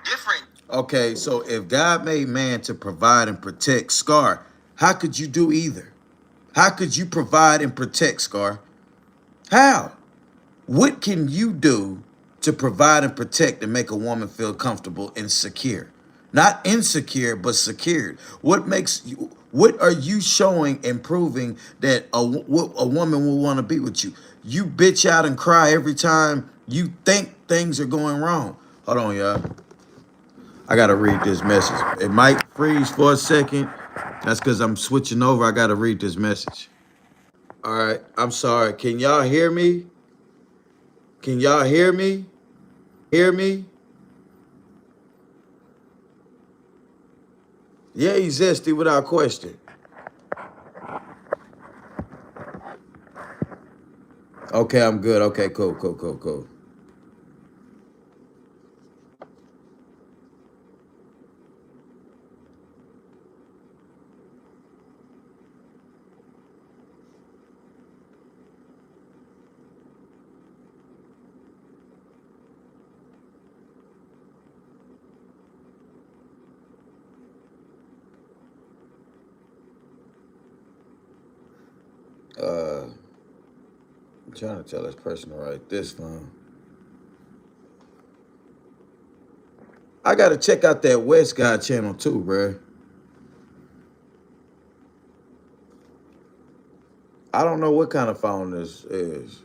different. Okay, so if God made man to provide and protect, Scar, how could you do either? How could you provide and protect, Scar? How? What can you do to provide and protect and make a woman feel comfortable and secure? Not insecure, but secured. What are you showing and proving that a woman will want to be with you? You bitch out and cry every time you think things are going wrong. Hold on, y'all. I gotta read this message. It might freeze for a second. That's because I'm switching over. I gotta read this message. All right, I'm sorry. Can y'all hear me? Can y'all hear me? Hear me? Yeah, he's zesty without question. Okay, I'm good. Okay, cool. I'm trying to tell this person to write this phone. I gotta check out that West Guy channel too, bruh. I don't know what kind of phone this is.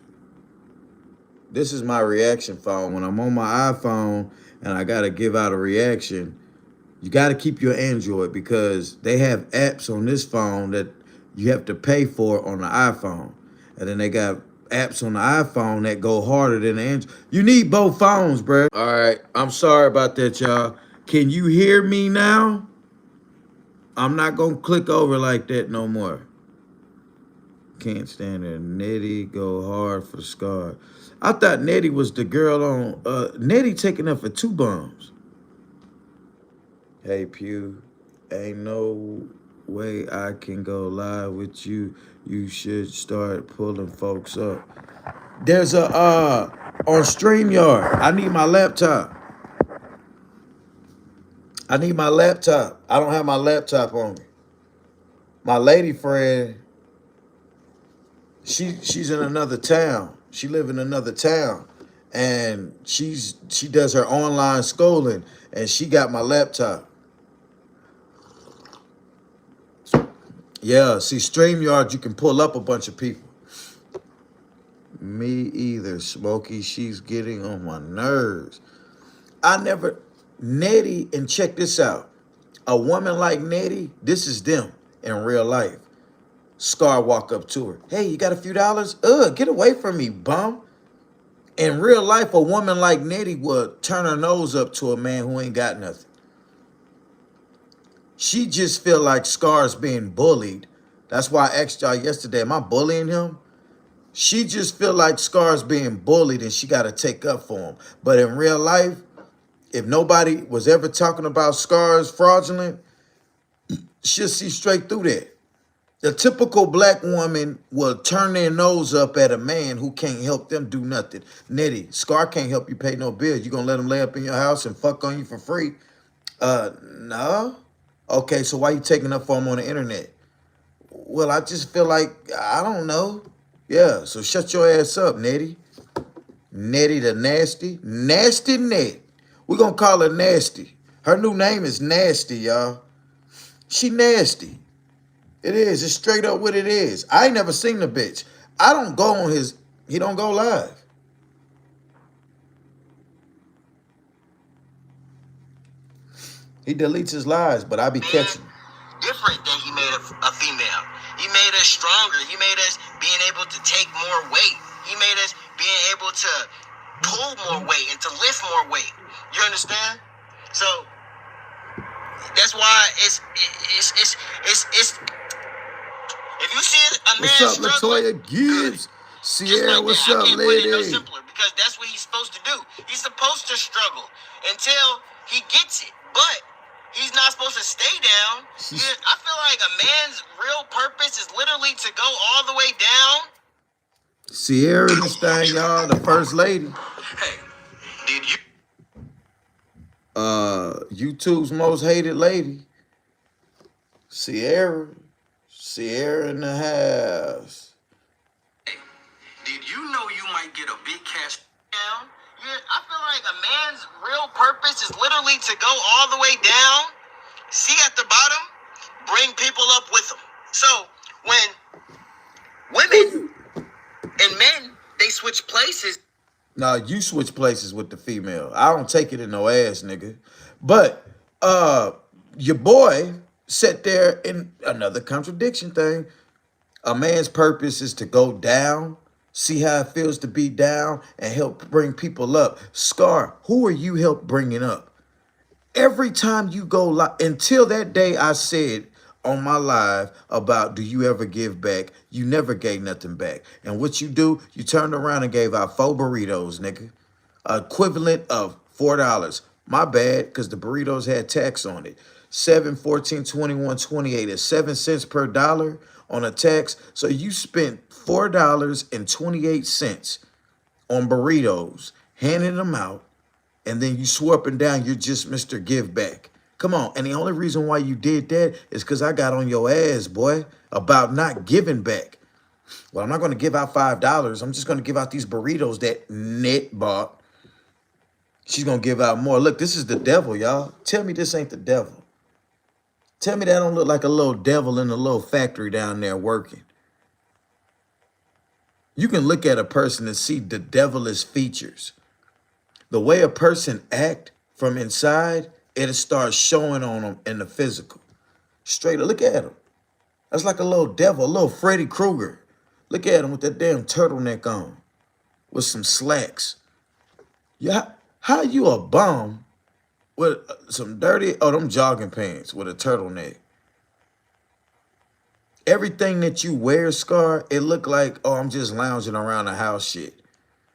This is my reaction phone. When I'm on my iPhone and I gotta give out a reaction, you gotta keep your Android because they have apps on this phone that you have to pay for on the iPhone. And then they got apps on the iPhone that go harder than the Android. You need both phones, bruh. All right, I'm sorry about that, y'all. Can you hear me now? I'm not gonna click over like that no more. Can't stand her. Nettie go hard for Scar. I thought Nettie was the girl on Nettie taking up for 2 bums. Hey Pew, ain't no way I can go live with you. You should start pulling folks up. There's a on StreamYard. I need my laptop. I need my laptop. I don't have my laptop on me. My lady friend, she's in another town. She live in another town, and she does her online schooling, and she got my laptop. Yeah, see StreamYard, you can pull up a bunch of people. Me either, Smokey. She's getting on my nerves. I never Nettie, and check this out. A woman like Nettie, this is them in real life. Scar walk up to her. Hey, you got a few dollars? Get away from me, bum. In real life, a woman like Nettie would turn her nose up to a man who ain't got nothing. She just feel like Scar's being bullied. That's why I asked y'all yesterday, am I bullying him? She just feel like Scar's being bullied and she got to take up for him. But in real life, if nobody was ever talking about Scar's fraudulent, she'll see straight through that. The typical black woman will turn their nose up at a man who can't help them do nothing. Nettie, Scar can't help you pay no bills. You gonna let him lay up in your house and fuck on you for free? No. Okay, so why you taking up for him on the internet? Well, I just feel like, I don't know. Yeah, so shut your ass up, Nettie. Nettie the nasty. Nasty Net. We're gonna call her Nasty. Her new name is Nasty, y'all. She nasty. It is. It's straight up what it is. I ain't never seen the bitch. I don't go on his. He don't go live. He deletes his lives, but I be catching him. Different than he made a female. He made us stronger. He made us being able to take more weight. He made us being able to pull more weight and to lift more weight. You understand? So that's why it's if you see a man What's up, struggling, Latoya Gibbs? good. Sierra, Like what's that. up, I can't put it no lady? simpler because that's what he's supposed to do. He's supposed to struggle until he gets it. But he's not supposed to stay down. I feel like a man's real purpose is literally to go all the way down. Sierra this thing, y'all, the first lady. Hey, did you? YouTube's most hated lady. Sierra. Sierra in the house. Did you know you might get a big cash down? Yeah, I feel like a man's real purpose is literally to go all the way down, see at the bottom, bring people up with them. So when women and men, they switch places. Nah, you switch places with the female. I don't take it in no ass, nigga. But your boy sat there in another contradiction thing. A man's purpose is to go down, see how it feels to be down, and help bring people up. Scar, who are you help bringing up? Every time you go live, until that day I said on my live about do you ever give back, you never gave nothing back. And what you do, you turned around and gave out 4 burritos, nigga. Equivalent of $4. My bad, because the burritos had tax on it. 7, 14, 21, 28 is 7 cents per dollar on a tax. So you spent $4.28 on burritos, handing them out, and then you swore up and down you're just Mr. Give Back. Come on. And the only reason why you did that is because I got on your ass, boy, about not giving back. Well, I'm not going to give out $5. I'm just going to give out these burritos that Net bought. She's going to give out more. Look, this is the devil, y'all. Tell me this ain't the devil. Tell me that don't look like a little devil in a little factory down there working. You can look at a person and see the devilish features. The way a person act from inside, it'll start showing on them in the physical. Straight up, look at him. That's like a little devil, a little Freddy Krueger. Look at him with that damn turtleneck on, with some slacks. Yeah, how you a bum with some dirty, them jogging pants with a turtleneck? everything that you wear, Scar, it look like, oh, I'm just lounging around the house shit.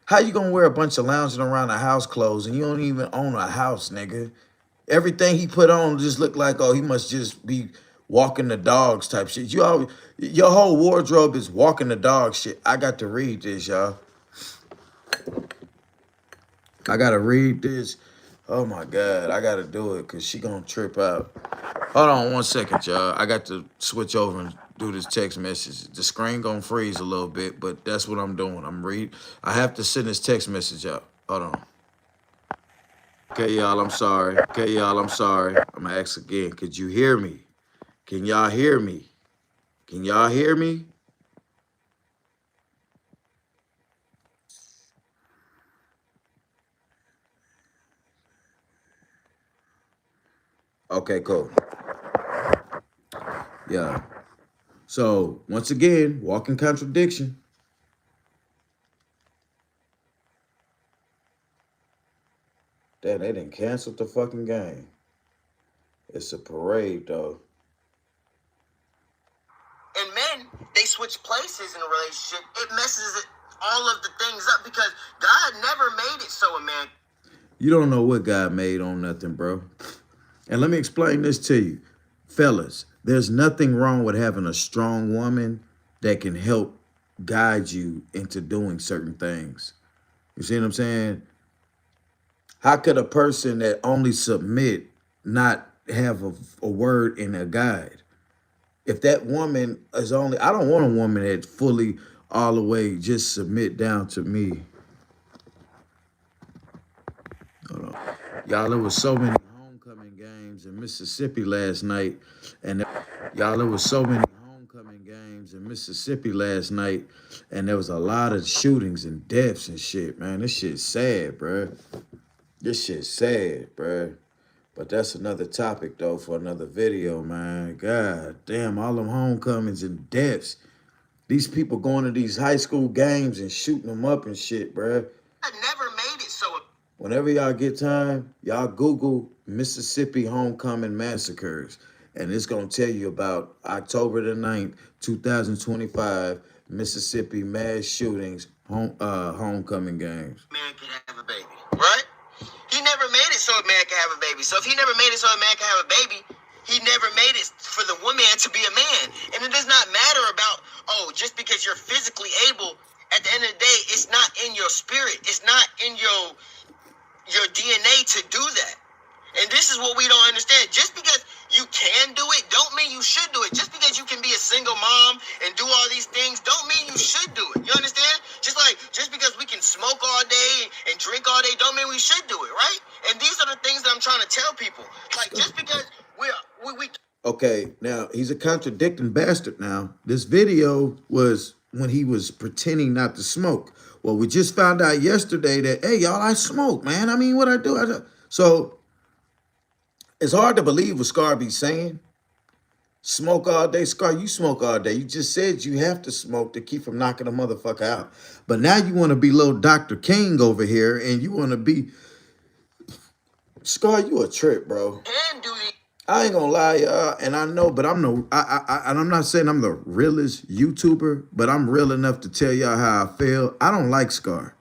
How you gonna wear a bunch of lounging around the house clothes and you don't even own a house, nigga? Everything he put on just looked like, oh, he must just be walking the dogs type shit. Your whole wardrobe is walking the dog shit. I got to read this, y'all. I gotta read this. Oh my God, I gotta do it because she gonna trip out. Hold on 1 second, y'all. I got to switch over and do this text message. The screen gonna freeze a little bit, but that's what I'm doing. I have to send this text message out. Hold on. Okay, y'all, I'm sorry. I'm gonna ask again. Could you hear me? Can y'all hear me? Can y'all hear me? Okay, cool. Yeah. So, once again, walking contradiction. Damn, they didn't cancel the fucking game. It's a parade, though. And men, they switch places in a relationship. It messes all of the things up because God never made it so a man. You don't know what God made on nothing, bro. And let me explain this to you. Fellas, there's nothing wrong with having a strong woman that can help guide you into doing certain things. You see what I'm saying? How could a person that only submit not have a word in a guide? If that woman is only, I don't want a woman that fully all the way just submit down to me. Hold on. Y'all, there was so many homecoming games in Mississippi last night. And y'all, there was so many homecoming games in Mississippi last night. And there was a lot of shootings and deaths and shit, man. This shit's sad, bruh. This shit's sad, bruh. But that's another topic, though, for another video, man. God damn, all them homecomings and deaths. These people going to these high school games and shooting them up and shit, bruh. I never made it so. Whenever y'all get time, y'all Google Mississippi homecoming massacres. And it's going to tell you about October the 9th, 2025, Mississippi mass shootings, homecoming games. Man can have a baby, right? He never made it so a man can have a baby. So if he never made it so a man can have a baby, he never made it for the woman to be a man. And it does not matter about, oh, just because you're physically able, at the end of the day, it's not in your spirit. It's not in your DNA to do that. And this is what we don't understand. Just because you can do it, don't mean you should do it. Just because you can be a single mom and do all these things, don't mean you should do it. You understand? Just because we can smoke all day and drink all day, don't mean we should do it, right? And these are the things that I'm trying to tell people. Like, just because we Okay, now he's a contradicting bastard now. This video was when he was pretending not to smoke. Well, we just found out yesterday that, hey, y'all, I smoke, man. I mean, what I do. So it's hard to believe what Scar be saying. Smoke all day. Scar, you smoke all day. You just said you have to smoke to keep from knocking a motherfucker out. But now you want to be little Dr. King over here and you want to be... Scar, you a trip, bro. can do these. I ain't gonna lie, y'all, and I know, but and I'm not saying I'm the realest YouTuber, but I'm real enough to tell y'all how I feel. I don't like Scar.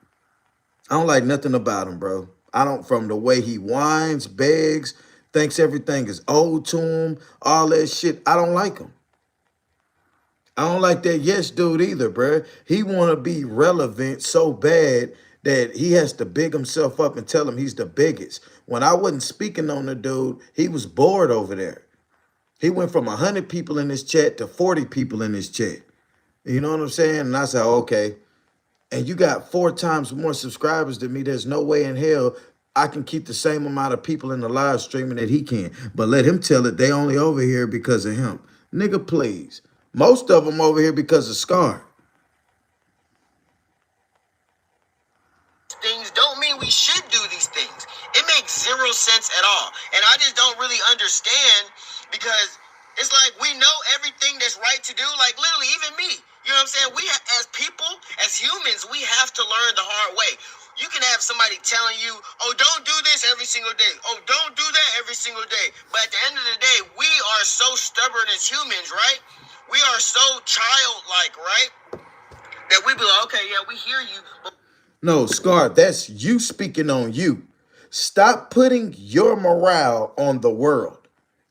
I don't like nothing about him, bro. I don't, from the way he whines, begs, thinks everything is owed to him, all that shit. I don't like him. I don't like that yes dude either, bro. He want to be relevant so bad that he has to big himself up and tell him he's the biggest. When I wasn't speaking on the dude, he was bored over there. He went from 100 people in his chat to 40 people in his chat. You know what I'm saying? And I said, okay. And you got 4 times more subscribers than me. There's no way in hell I can keep the same amount of people in the live streaming that he can. But let him tell it they only over here because of him. Nigga, please. Most of them over here because of Scar. Things don't mean we should do these things. It makes zero sense at all. And I just don't really understand because it's like we know everything that's right to do. Like literally even me. You know what I'm saying? We as people, as humans, we have to learn the hard way. You can have somebody telling you, oh, don't do this every single day. Oh, don't do that every single day. But at the end of the day, we are so stubborn as humans, right? We are so childlike, right? That we be like, okay, yeah, we hear you. But No, Scar, that's you speaking on you. Stop putting your morale on the world.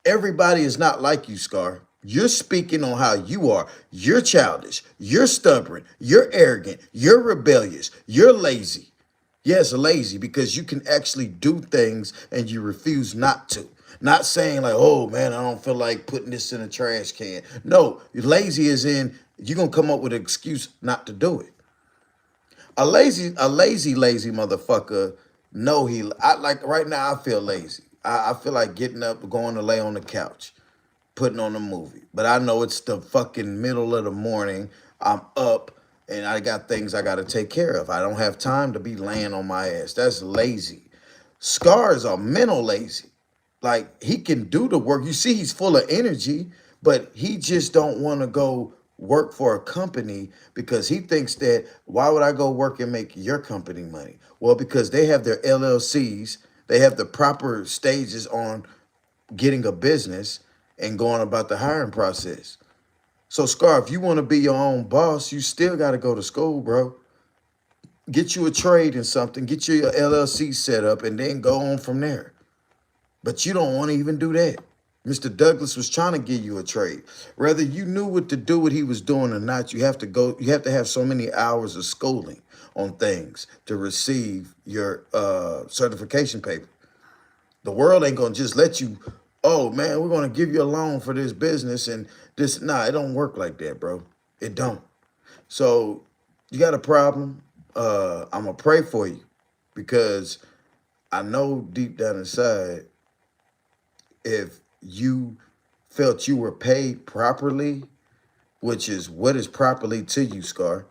Everybody is not like you, Scar. You're speaking on how you are. You're childish. You're stubborn. You're arrogant. You're rebellious. You're lazy. Yes, lazy because you can actually do things and you refuse not to. Not saying like, oh man, I don't feel like putting this in a trash can. No, lazy is in you're gonna come up with an excuse not to do it. A lazy motherfucker. No, I like right now. I feel lazy. I feel like getting up, going to lay on the couch, putting on a movie. But I know it's the fucking middle of the morning. I'm up and I got things I got to take care of. I don't have time to be laying on my ass. That's lazy. Scars are mental lazy. Like he can do the work. You see, he's full of energy, but he just don't want to go work for a company because he thinks that why would I go work and make your company money? Well, because they have their LLCs, they have the proper stages on getting a business and going about the hiring process. So, Scar, if you want to be your own boss, you still got to go to school, bro. Get you a trade in something, get your LLC set up, and then go on from there. But you don't want to even do that. Mr. Douglas was trying to give you a trade. Whether you knew what to do, what he was doing or not, you have to have so many hours of schooling on things to receive your certification paper. The world ain't gonna just let you, oh man, we're gonna give you a loan for this business and this. Nah, it don't work like that, bro. It don't. So you got a problem. I'm gonna pray for you because I know deep down inside, if you felt you were paid properly, which is what is properly to you, Scar.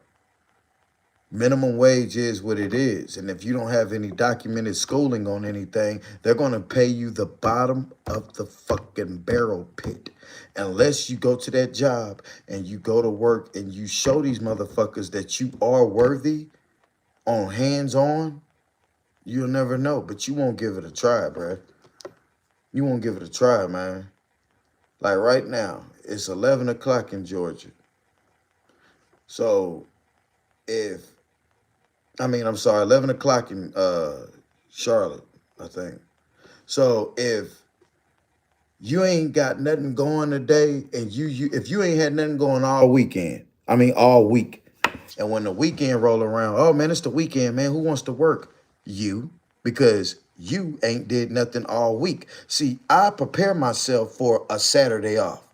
Minimum wage is what it is. And if you don't have any documented schooling on anything, they're going to pay you the bottom of the fucking barrel pit. Unless you go to that job and you go to work and you show these motherfuckers that you are worthy on hands on, you'll never know. But you won't give it a try, bruh. You won't give it a try, man. Like right now, it's 11 o'clock in Georgia. So I'm sorry, 11 o'clock in Charlotte, I think. So if you ain't got nothing going today and if you ain't had nothing going all weekend, all week, and when the weekend roll around, oh man, it's the weekend, man, who wants to work? You, because you ain't did nothing all week. See, I prepare myself for a Saturday off.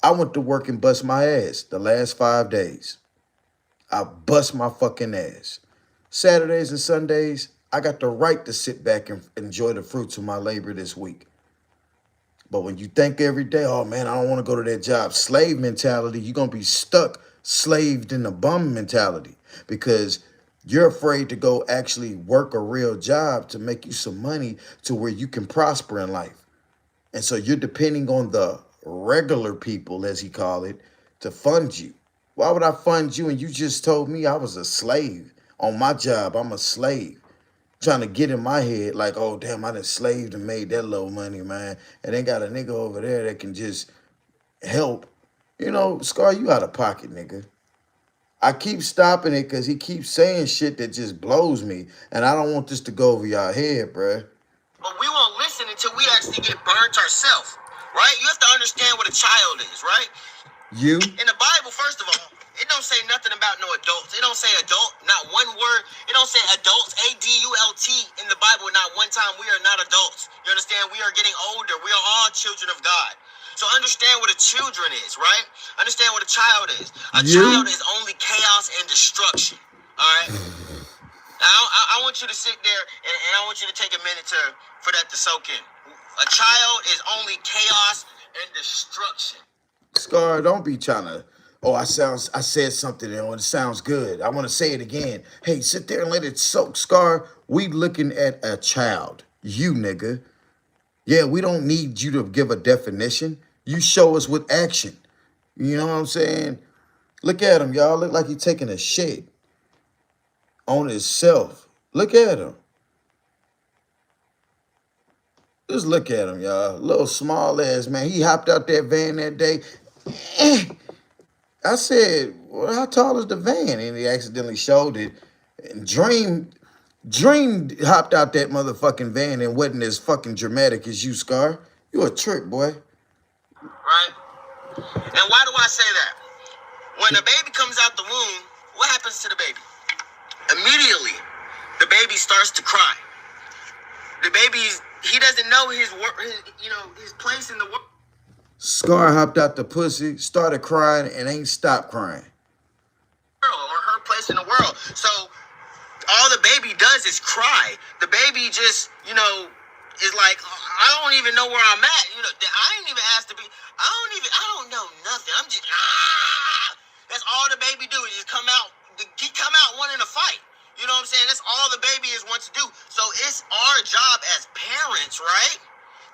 I went to work and bust my ass the last 5 days. I bust my fucking ass. Saturdays and Sundays, I got the right to sit back and enjoy the fruits of my labor this week. But when you think every day, oh man, I don't want to go to that job, slave mentality, you're going to be stuck slaved in the bum mentality because you're afraid to go actually work a real job to make you some money to where you can prosper in life. And so you're depending on the regular people, as he called it, to fund you. Why would I fund you and you just told me I was a slave? On my job, I'm a slave. Trying to get in my head like, oh, damn, I done slaved and made that low money, man. And they got a nigga over there that can just help. You know, Scar, you out of pocket, nigga. I keep stopping it because he keeps saying shit that just blows me. And I don't want this to go over y'all head, bruh. But we won't listen until we actually get burnt ourselves, right? You have to understand what a child is, right? You? In the Bible, first of all, it don't say nothing about no adults. It don't say adult, not one word. It don't say adults, ADULT, in the Bible, not one time. We are not adults. You understand? We are getting older. We are all children of God. So understand what a children is, right? Understand what a child is. A child is only chaos and destruction, all right? Now, I want you to sit there, and I want you to take a minute for that to soak in. A child is only chaos and destruction. Scar, don't be trying to, oh, I said something and it sounds good. I want to say it again. Hey, sit there and let it soak. Scar, we looking at a child. You, nigga. Yeah, we don't need you to give a definition. You show us with action. You know what I'm saying? Look at him, y'all. Look like he's taking a shit on himself. Look at him. Just look at him, y'all. Little small ass man. He hopped out that van that day. I said, well, how tall is the van? And he accidentally showed it. And Dream hopped out that motherfucking van and wasn't as fucking dramatic as you, Scar. You a trick, boy. Right? And why do I say that? When a baby comes out the womb, what happens to the baby? Immediately, the baby starts to cry. The baby's he doesn't know his his place in the world. Scar hopped out the pussy, started crying, and ain't stopped crying. Or her place in the world. So all the baby does is cry. The baby just, is like, I don't even know where I'm at. I ain't even asked to be. I don't know nothing. I'm just, That's all the baby do is just come out wanting to fight. You know what I'm saying? That's all the baby is wants to do. So it's our job as parents, right?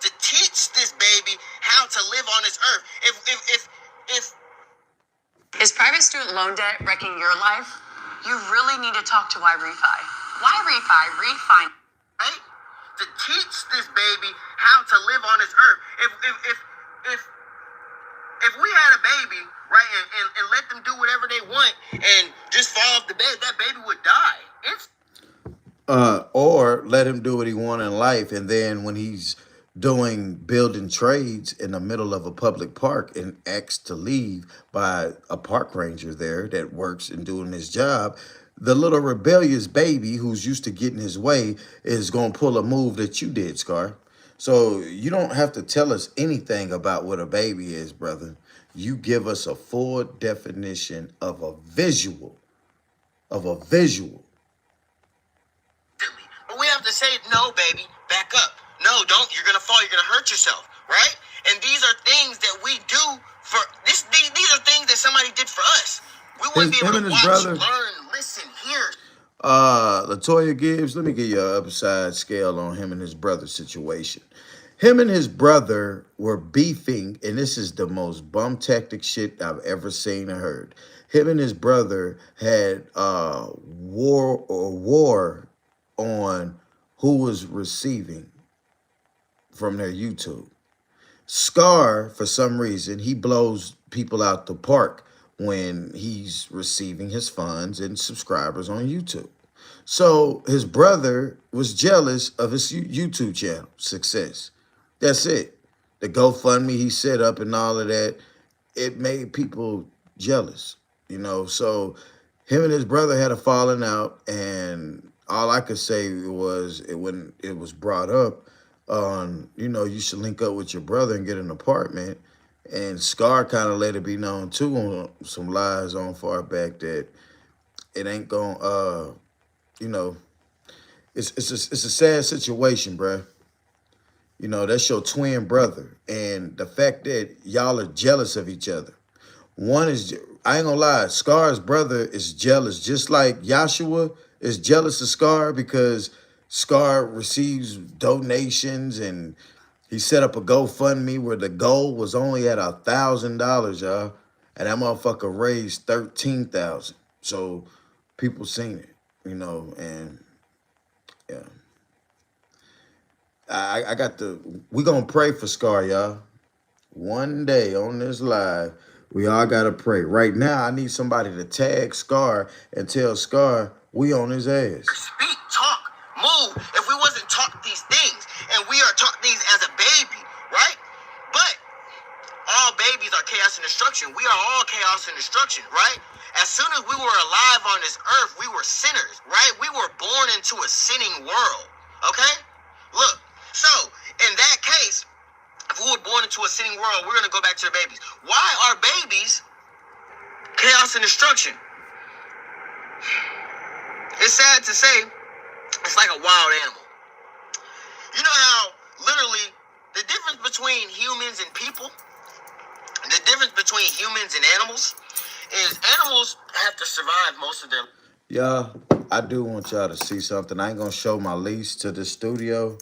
To teach this baby how to live on this earth. If Is private student loan debt wrecking your life? You really need to talk to Why Refi. Why Refi? Refi. Right? To teach this baby how to live on this earth. If we had a baby, right, and let them do whatever they want and just fall off the bed, that baby would die. Or let him do what he want in life, and then when he's building trades in the middle of a public park and asked to leave by a park ranger there that works and doing his job, the little rebellious baby who's used to getting his way is going to pull a move that you did, Scar. So you don't have to tell us anything about what a baby is, brother. You give us a full definition of a visual. But we have to say, no, baby, back up. No, don't. You're going to fall. You're going to hurt yourself, right? And these are things that we do for this. These are things that somebody did for us. We wouldn't be able to watch, learn, listen, hear. Latoya Gibbs, let me give you an upside scale on him and his brother situation. Him and his brother were beefing, and this is the most bum tactic shit I've ever seen or heard. Him and his brother had war on who was receiving from their YouTube. Scar, for some reason, he blows people out the park when he's receiving his funds and subscribers on YouTube. So his brother was jealous of his YouTube channel success. That's it. The GoFundMe he set up and all of that, it made people jealous, So him and his brother had a falling out, and all I could say was when it was brought up on, you should link up with your brother and get an apartment. And Scar kind of let it be known too on some lies on far back that it ain't going it's a sad situation, bruh. That's your twin brother. And the fact that y'all are jealous of each other. One is, I ain't gonna lie, Scar's brother is jealous, just like Joshua is jealous of Scar because Scar receives donations and he set up a GoFundMe where the goal was only at $1,000, y'all. And that motherfucker raised $13,000. So people seen it, and yeah. We gonna pray for Scar, y'all. One day on this live, we all gotta pray. Right now, I need somebody to tag Scar and tell Scar we on his ass. Speak, talk, move. If we wasn't taught these things, and we are taught these as a baby, right? But all babies are chaos and destruction. We are all chaos and destruction, right? As soon as we were alive on this earth, we were sinners, right? We were born into a sinning world, okay? Look, so in that case, if we were born into a sinning world, we're going to go back to the babies. Why are babies chaos and destruction? It's sad to say, it's like a wild animal. You know how literally the difference between humans and people, the difference between humans and animals, is animals have to survive most of their... Yeah, I do want y'all to see something. I ain't gonna show my lease to the studio.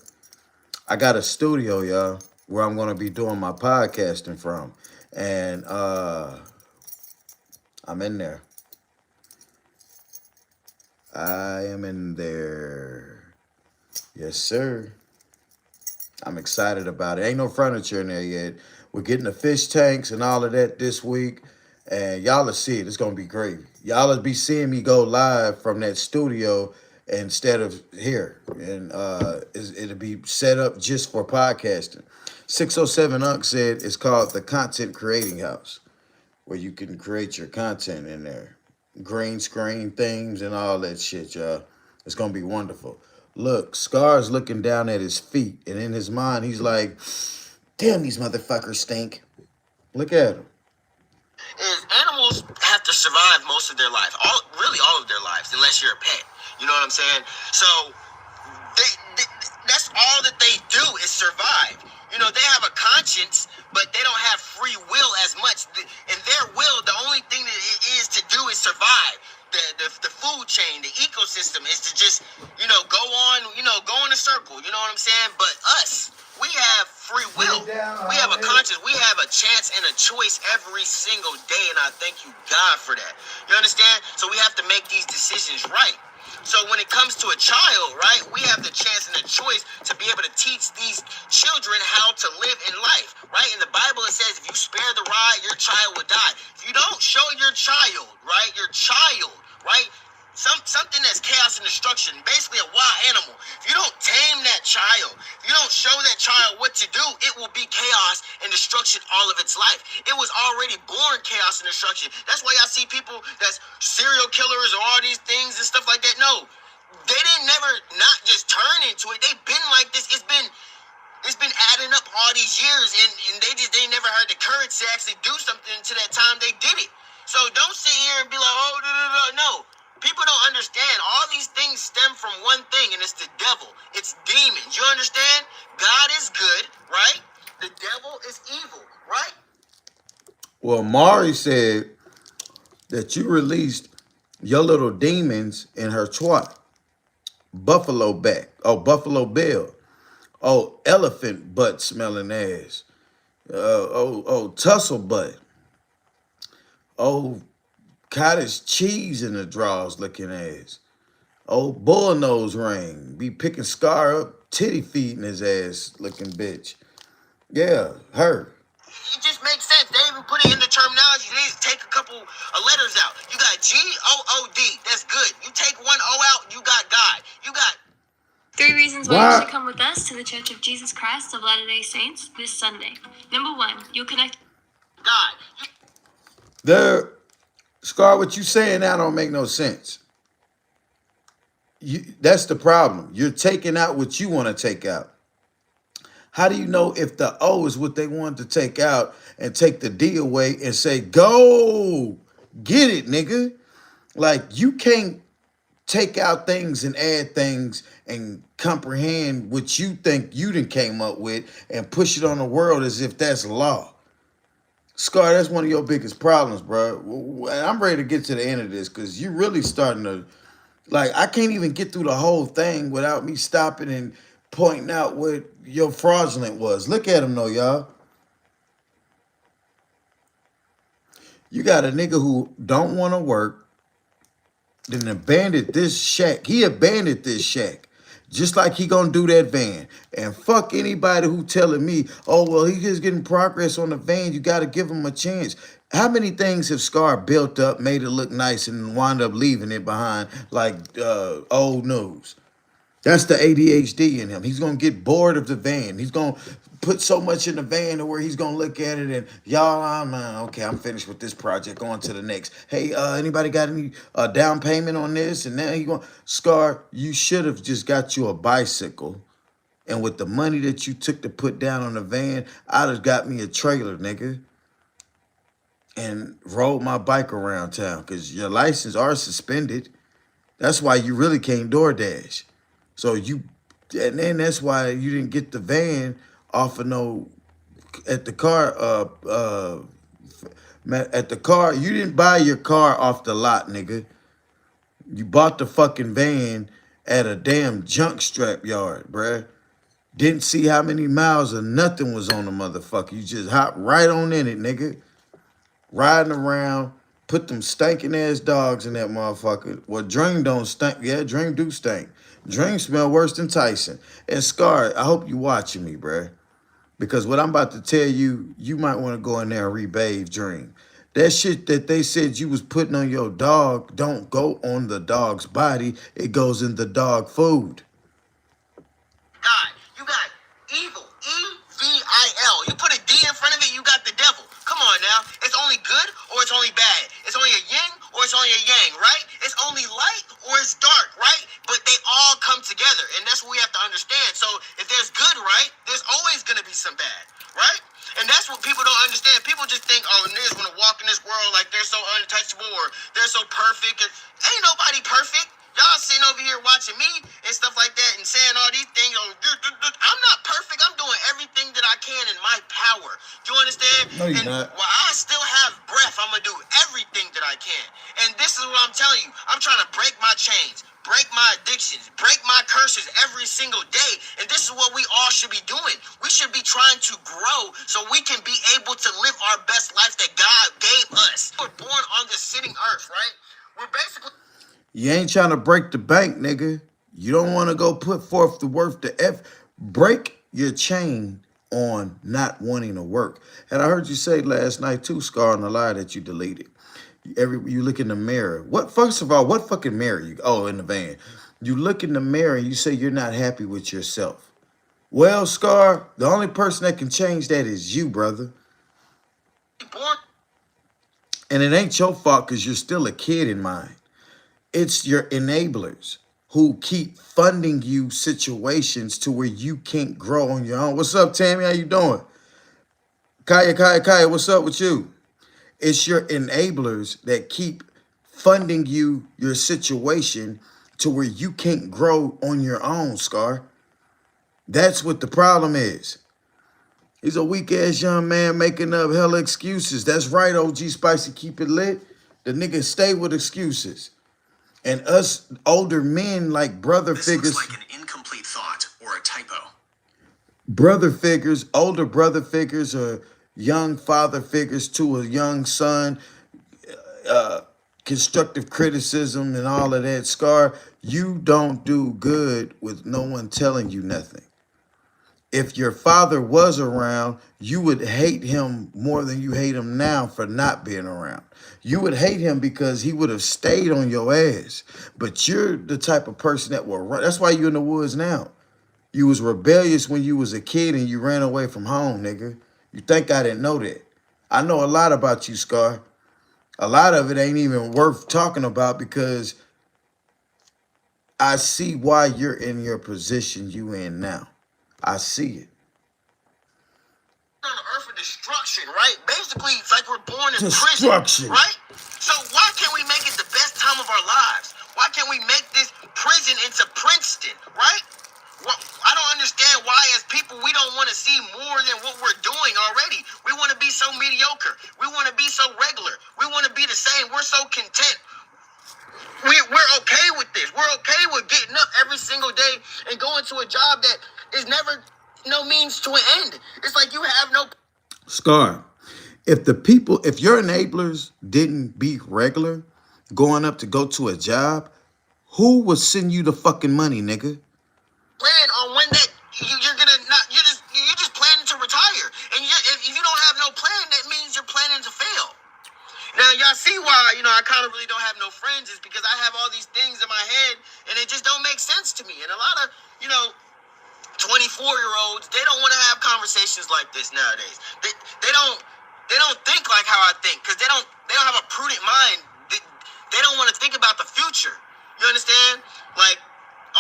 I got a studio, y'all, where I'm gonna be doing my podcasting from. And I'm in there. I am in there. Yes, sir. I'm excited about it. Ain't no furniture in there yet. We're getting the fish tanks and all of that this week. And y'all will see it. It's gonna be great. Y'all will be seeing me go live from that studio instead of here, and it'll be set up just for podcasting. 607 Unc said it's called the Content Creating House, where you can create your content in there, green screen themes and all that shit, y'all. It's gonna be wonderful. Look, Scar's looking down at his feet, and in his mind, he's like, "Damn, these motherfuckers stink." Look at him. Is animals have to survive most of their life, really all of their lives, unless you're a pet. You know what I'm saying? So they, that's all that they do is survive. You know, they have a conscience, but they don't have free will as much. In their will, the only thing that it is to do is survive. The food chain, the ecosystem is to just, go on a circle. You know what I'm saying? But us, we have free will. We have a conscience. We have a chance and a choice every single day, and I thank you, God, for that. You understand? So we have to make these decisions right. So when it comes to a child, right, we have the chance and the choice to be able to teach these children how to live in life, right? In the Bible, it says if you spare the rod, your child will die. If you don't show your child, right, something that's chaos and destruction, basically a wild animal. If you don't tame that child, if you don't show that child what to do, it will be chaos and destruction all of its life. It was already born chaos and destruction. That's why y'all see people that's serial killers or all these things and stuff like that. No, they didn't never not just turn into it. They've been like this. It's been adding up all these years, and they never had the courage to actually do something to that time they did it. So don't sit here and be like, oh, no. People don't understand. All these things stem from one thing, and it's the devil. It's demons. You understand? God is good, right? The devil is evil, right? Well, Mari said that you released your little demons in her twat. Buffalo back. Oh, Buffalo Bill. Oh, elephant butt smelling ass. Tussle butt. Oh, cottage cheese in the drawers looking ass. Oh, bull nose ring. Be picking Scar up, titty feeding his ass looking bitch. Yeah, her. It just makes sense. They even put it in the terminology. They just take a couple of letters out. You got G-O-O-D. That's good. You take one O out, you got God. You got 3 reasons why you should come with us to the Church of Jesus Christ of Latter-day Saints this Sunday. Number 1, you'll connect God. There, Scar, what you saying now don't make no sense. That's the problem. You're taking out what you want to take out. How do you know if the O is what they want to take out and take the D away and say, go, get it, nigga? Like, you can't take out things and add things and comprehend what you think you done came up with and push it on the world as if that's law. Scar, that's one of your biggest problems, bro. I'm ready to get to the end of this because you're really starting to, like, I can't even get through the whole thing without me stopping and pointing out what your fraudulent was. Look at him though, y'all. You got a nigga who don't want to work, then abandoned this shack. He abandoned this shack. Just like he gonna do that van. And fuck anybody who telling me, oh, well, he just getting progress on the van. You gotta give him a chance. How many things have Scar built up, made it look nice, and wound up leaving it behind like old news? That's the ADHD in him. He's gonna get bored of the van. He's gonna put so much in the van to where he's gonna look at it and y'all, I'm finished with this project. On to the next. Hey, anybody got any down payment on this? And now he going, Scar, you should have just got you a bicycle, and with the money that you took to put down on the van, I'd have got me a trailer, nigga, and rode my bike around town because your license are suspended. That's why you really can't DoorDash. So and then that's why you didn't get the van off of at the car. You didn't buy your car off the lot, nigga. You bought the fucking van at a damn junk strap yard, bruh. Didn't see how many miles or nothing was on the motherfucker. You just hopped right on in it, nigga. Riding around, put them stinking ass dogs in that motherfucker. Well, Dream don't stink. Yeah, Dream do stink. Dream smell worse than Tyson. And Scar, I hope you watching me, bruh. Because what I'm about to tell you, you might want to go in there and rebathe Dream. That shit that they said you was putting on your dog don't go on the dog's body. It goes in the dog food. God, you got evil. E-V-I-L. You put a D in front of it, you got the devil. Come on now. It's only good or it's only bad. It's only a yin or it's only a yang, right? It's only light or it's dark, right? But they all come together, and that's what we have to understand. So if there's good, right, there's always going to be some bad, right? And that's what people don't understand. People just think, oh, niggas want to walk in this world like they're so untouchable or they're so perfect. Ain't nobody perfect. Y'all sitting over here watching me and stuff like that and saying all these things. Oh, I'm not perfect. I'm doing everything that I can in my power. You understand? No, you're And not. while I still have breath, I'm going to do everything that I can. And this is what I'm telling you. I'm trying to break my chains, break my addictions, break my curses every single day. And this is what we all should be doing. We should be trying to grow so we can be able to live our best life that God gave us. We're born on this sitting earth, right? We're basically... You ain't trying to break the bank, nigga. You don't want to go put forth the worth to break your chain on not wanting to work. And I heard you say last night too, Scar, on the lie that you deleted. You look in the mirror. First of all, what fucking mirror you? Oh, in the van. You look in the mirror and you say you're not happy with yourself. Well, Scar, the only person that can change that is you, brother. And it ain't your fault because you're still a kid in mine. It's your enablers who keep funding you situations to where you can't grow on your own. What's up, Tammy? How you doing? Kaya, what's up with you? It's your enablers that keep funding you your situation to where you can't grow on your own, Scar. That's what the problem is. He's a weak-ass young man making up hella excuses. That's right, OG Spicy, keep it lit. The nigga stay with excuses. And us older men like brother figures. Looks like an incomplete thought or a typo. Brother figures, older brother figures, or young father figures to a young son, constructive criticism and all of that. Scar, you don't do good with no one telling you nothing. If your father was around, you would hate him more than you hate him now for not being around. You would hate him because he would have stayed on your ass. But you're the type of person that will run. That's why you're in the woods now. You was rebellious when you was a kid and you ran away from home, nigga. You think I didn't know that? I know a lot about you, Scar. A lot of it ain't even worth talking about because I see why you're in your position you in now. I see it. On the earth of destruction, right? Basically, it's like we're born in Destruction. prison, right? So why can't we make it the best time of our lives? Why can't we make this prison into Princeton, right? Well, I don't understand why, as people, we don't want to see more than what we're doing already. We want to be so mediocre. We want to be so regular. We want to be the same. We're so content. We're okay with this. We're okay with getting up every single day and going to a job that is never no means to an end. It's like you have no... Scar, if your enablers didn't be regular, going up to go to a job, who would send you the fucking money, nigga? Plan on when that you're gonna not. You're just planning to retire, and if you don't have no plan, that means you're planning to fail. Now y'all see why I kind of really don't have no friends is because I have all these things in my head, and it just don't make sense to me. And a lot of 24-year-olds, they don't want to have conversations like this nowadays. They don't think like how I think because they don't have a prudent mind. They don't want to think about the future. You understand? Like,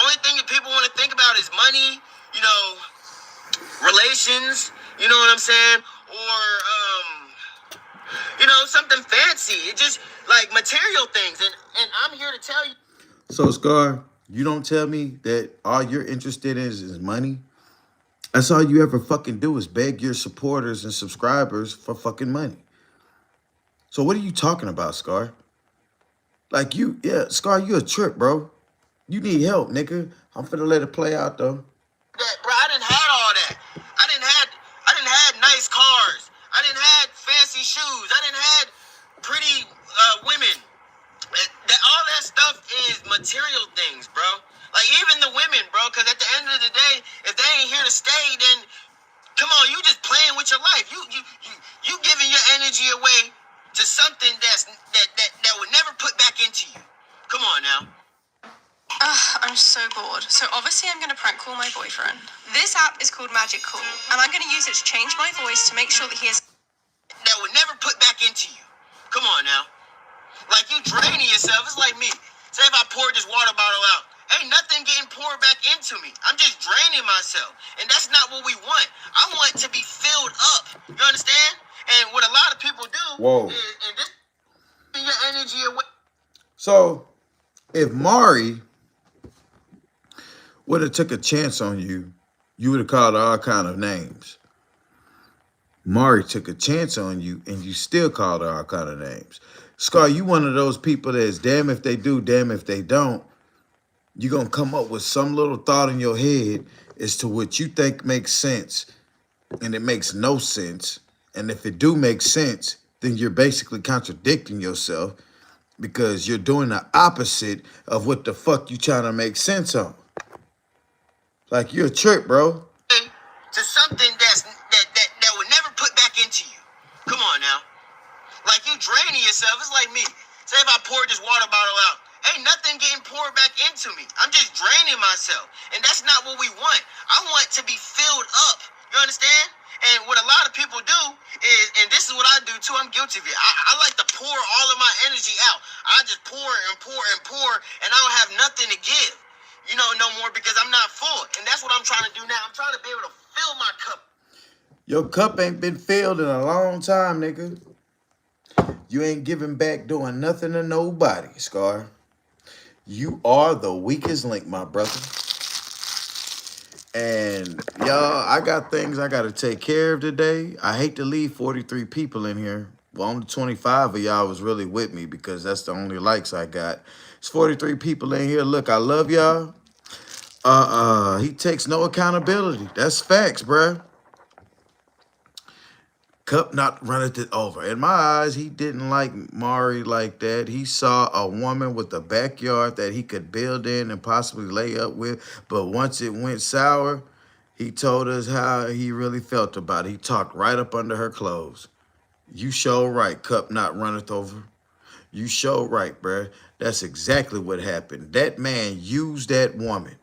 only thing that people want to think about is money, relations, you know what I'm saying? Or, something fancy. It just, like, material things. And I'm here to tell you. So, Scar, you don't tell me that all you're interested in is money? That's all you ever fucking do is beg your supporters and subscribers for fucking money. So what are you talking about, Scar? Like Scar, you a trip, bro. You need help, nigga. I'm finna let it play out, though. Bro, I didn't had all that. I didn't had nice cars. I didn't had fancy shoes. I didn't had pretty women. All that stuff is material things, bro. Like, even the women, bro, because at the end of the day, if they ain't here to stay, then come on, you just playing with your life. You giving your energy away to something that would never put back into you. Come on now. I'm so bored. So obviously I'm gonna prank call my boyfriend. This app is called Magic Call, and I'm gonna use it to change my voice to make sure that he is. That would never put back into you. Come on now. Like you draining yourself. It's like me. Say if I poured this water bottle out, ain't nothing getting poured back into me. I'm just draining myself. And that's not what we want. I want to be filled up. You understand? And what a lot of people do is this your energy away. So if Mari would have took a chance on you, you would have called her all kind of names. Mari took a chance on you, and you still called her all kind of names. Scar, you one of those people that is damn if they do, damn if they don't. You're going to come up with some little thought in your head as to what you think makes sense, and it makes no sense. And if it do make sense, then you're basically contradicting yourself because you're doing the opposite of what the fuck you trying to make sense of. Like, you're a trip, bro. To something that would never put back into you. Come on now. Like you draining yourself. It's like me. Say if I poured this water bottle out, ain't nothing getting poured back into me. I'm just draining myself. And that's not what we want. I want to be filled up. You understand? And what a lot of people do is, and this is what I do too, I'm guilty of it. I like to pour all of my energy out. I just pour and pour and pour, and I don't have nothing to give. You know, no more because I'm not full. And that's what I'm trying to do now. I'm trying to be able to fill my cup. Your cup ain't been filled in a long time, nigga. You ain't giving back doing nothing to nobody, Scar. You are the weakest link, my brother. And y'all, I got things I got to take care of today. I hate to leave 43 people in here. Well, only 25 of y'all was really with me because that's the only likes I got. It's 43 people in here. Look, I love y'all. He takes no accountability. That's facts, bruh. Cup not runneth it over. In my eyes, he didn't like Mari like that. He saw a woman with a backyard that he could build in and possibly lay up with. But once it went sour, he told us how he really felt about it. He talked right up under her clothes. You show right, cup not runneth over. You show right, bruh. That's exactly what happened. That man used that woman.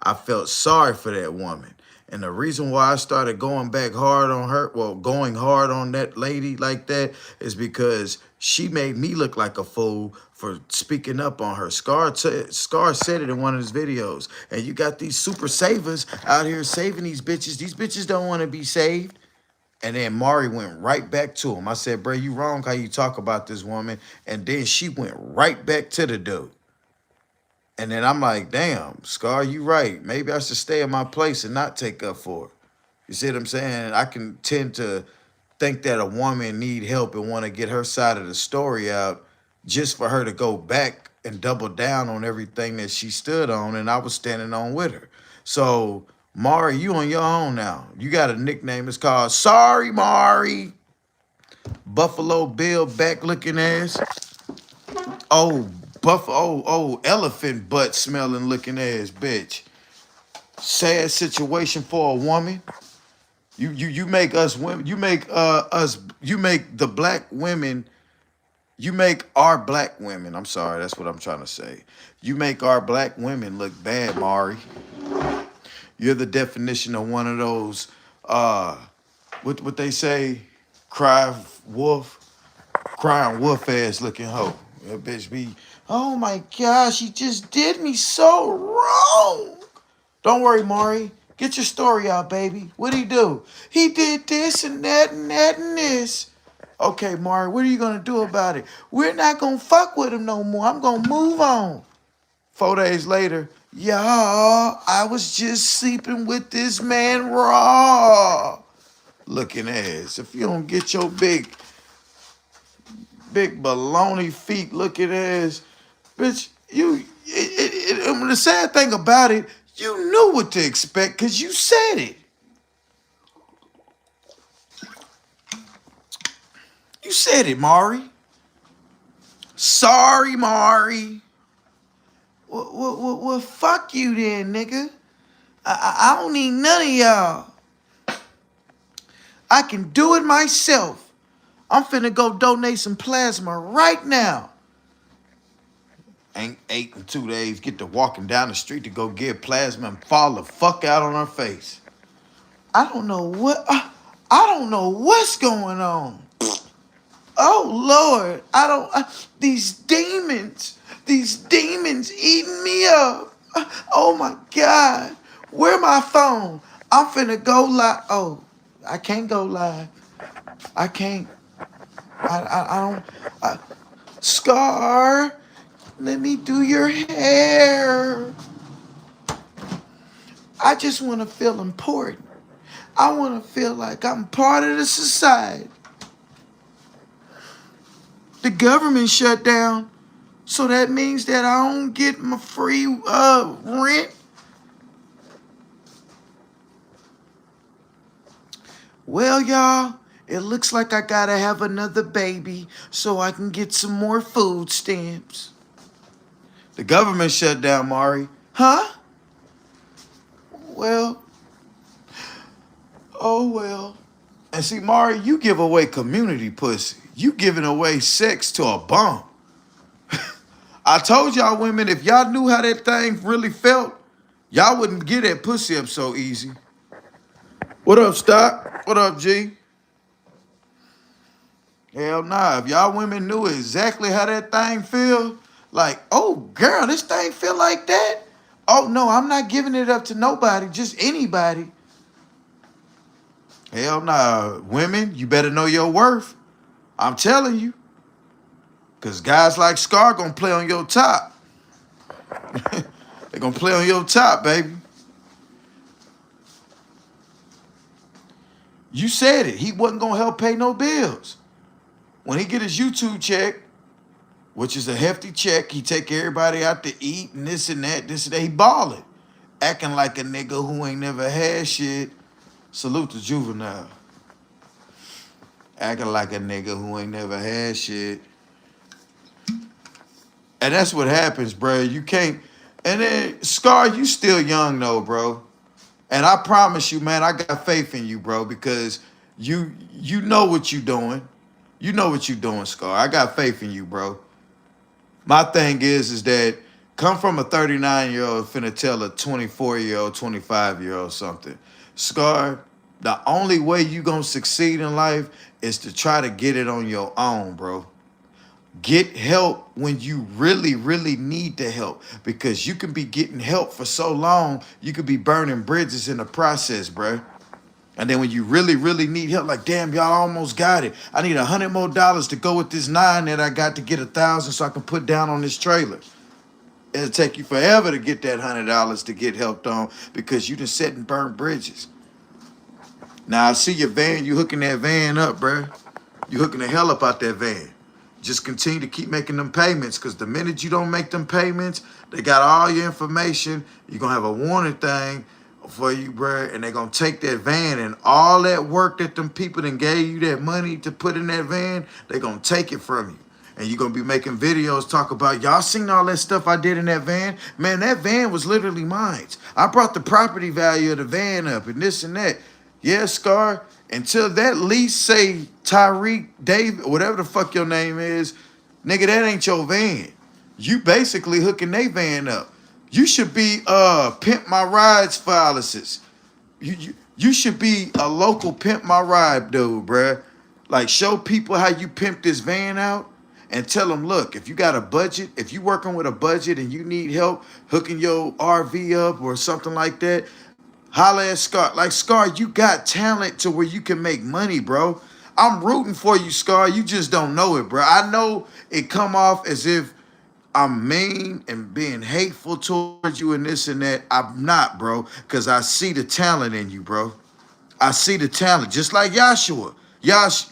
I felt sorry for that woman. And the reason why I started going back hard on her, well, going hard on that lady like that, is because she made me look like a fool for speaking up on her. Scar said it in one of his videos. And you got these super savers out here saving these bitches. These bitches don't want to be saved. And then Mari went right back to him. I said, bro, you wrong how you talk about this woman. And then she went right back to the dude. And then I'm like, damn, Scar, you right. Maybe I should stay in my place and not take up for it. You see what I'm saying? I can tend to think that a woman need help and want to get her side of the story out just for her to go back and double down on everything that she stood on and I was standing on with her. So, Mari, you on your own now. You got a nickname. It's called Sorry, Mari. Buffalo Bill back looking ass. Elephant butt smelling looking ass bitch. Sad situation for a woman. You make us women, you make the black women, you make our black women, I'm sorry, that's what I'm trying to say. You make our black women look bad, Mari. You're the definition of one of those what they say, crying wolf ass looking hoe. That bitch be, oh my gosh, he just did me so wrong. Don't worry, Mari. Get your story out, baby. What'd he do? He did this and that and that and this. Okay, Mari, what are you going to do about it? We're not going to fuck with him no more. I'm going to move on. 4 days later, y'all, I was just sleeping with this man raw. Looking ass. If you don't get your big baloney feet looking ass, bitch, the sad thing about it, you knew what to expect because you said it. You said it, Mari. Sorry, Mari. Well, fuck you then, nigga. I don't need none of y'all. I can do it myself. I'm finna go donate some plasma right now. Ain't 8 in 2 days, get to walking down the street to go get plasma and fall the fuck out on her face. I don't know what's going on. Oh Lord, these demons eating me up. Oh my God, where my phone? I'm finna go live. Oh, I can't go live. I can't. I don't. Scar, let me do your hair. I just want to feel important. I want to feel like I'm part of the society. The government shut down, so that means that I don't get my free rent. Well, y'all, it looks like I gotta have another baby so I can get some more food stamps. The government shut down, Mari. Huh? Well, oh well. And see, Mari, you give away community pussy. You giving away sex to a bum. I told y'all women, if y'all knew how that thing really felt, y'all wouldn't get that pussy up so easy. What up, Stock? What up, G? Hell nah. If y'all women knew exactly how that thing feel, like, oh, girl, this thing feel like that? Oh, no, I'm not giving it up to nobody, just anybody. Hell nah. Women, you better know your worth. I'm telling you. Because guys like Scar gonna play on your top. They gonna play on your top, baby. You said it. He wasn't gonna help pay no bills. When he get his YouTube check, which is a hefty check, he take everybody out to eat and this and that. He balling. Acting like a nigga who ain't never had shit. Salute to Juvenile. Acting like a nigga who ain't never had shit. And that's what happens, bro. You can't. And then, Scar, you still young though, bro. And I promise you, man, I got faith in you, bro, because you know what you doing. You know what you doing, Scar. I got faith in you, bro. My thing is that come from a 39-year-old finna tell a 24-year-old, 25-year-old something. Scar, the only way you gonna succeed in life is to try to get it on your own, bro. Get help when you really, really need the help, because you can be getting help for so long, you could be burning bridges in the process, bro. And then when you really, really need help, like, damn, y'all almost got it. I need $100 more to go with this 9 that I got to get 1,000 so I can put down on this trailer. It'll take you forever to get that $100 to get helped on because you done set and burnt bridges. Now I see your van, you hooking that van up, bro. You hooking the hell up out that van. Just continue to keep making them payments, because the minute you don't make them payments, they got all your information. You're going to have a warning thing for you, bro, and they're going to take that van and all that work that them people done gave you that money to put in that van, they're going to take it from you. And you're going to be making videos talk about, y'all seen all that stuff I did in that van? Man, that van was literally mine. I brought the property value of the van up and this and that. Yeah, Scar, until that lease say Tyreek, David, whatever the fuck your name is, nigga, that ain't your van. You basically hooking they van up. You should be Pimp My Rides policies. You should be a local Pimp My Ride dude, bruh. Like, show people how you pimp this van out and tell them, look, if you got a budget, if you working with a budget and you need help hooking your RV up or something like that, holla at Scar. Like, Scar, you got talent to where you can make money, bro. I'm rooting for you, Scar. You just don't know it, bro. I know it come off as if I'm mean and being hateful towards you and this and that. I'm not, bro, because I see the talent in you, bro. I see the talent, just like Yahshua.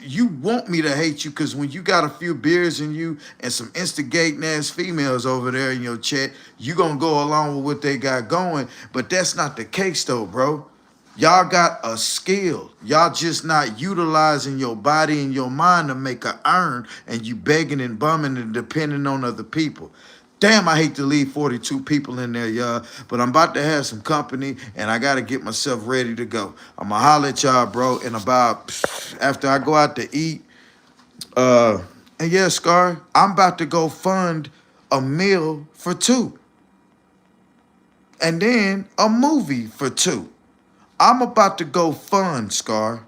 You want me to hate you because when you got a few beers in you and some instigating ass females over there in your chat, you gonna go along with what they got going. But that's not the case though, bro. Y'all got a skill. Y'all just not utilizing your body and your mind to make a earn, and you begging and bumming and depending on other people. Damn, I hate to leave 42 people in there, y'all, but I'm about to have some company, and I got to get myself ready to go. I'm going to holler at y'all, bro, in about, after I go out to eat, And yeah, Scar, I'm about to go fund a meal for two. And then a movie for two. I'm about to go fund, Scar.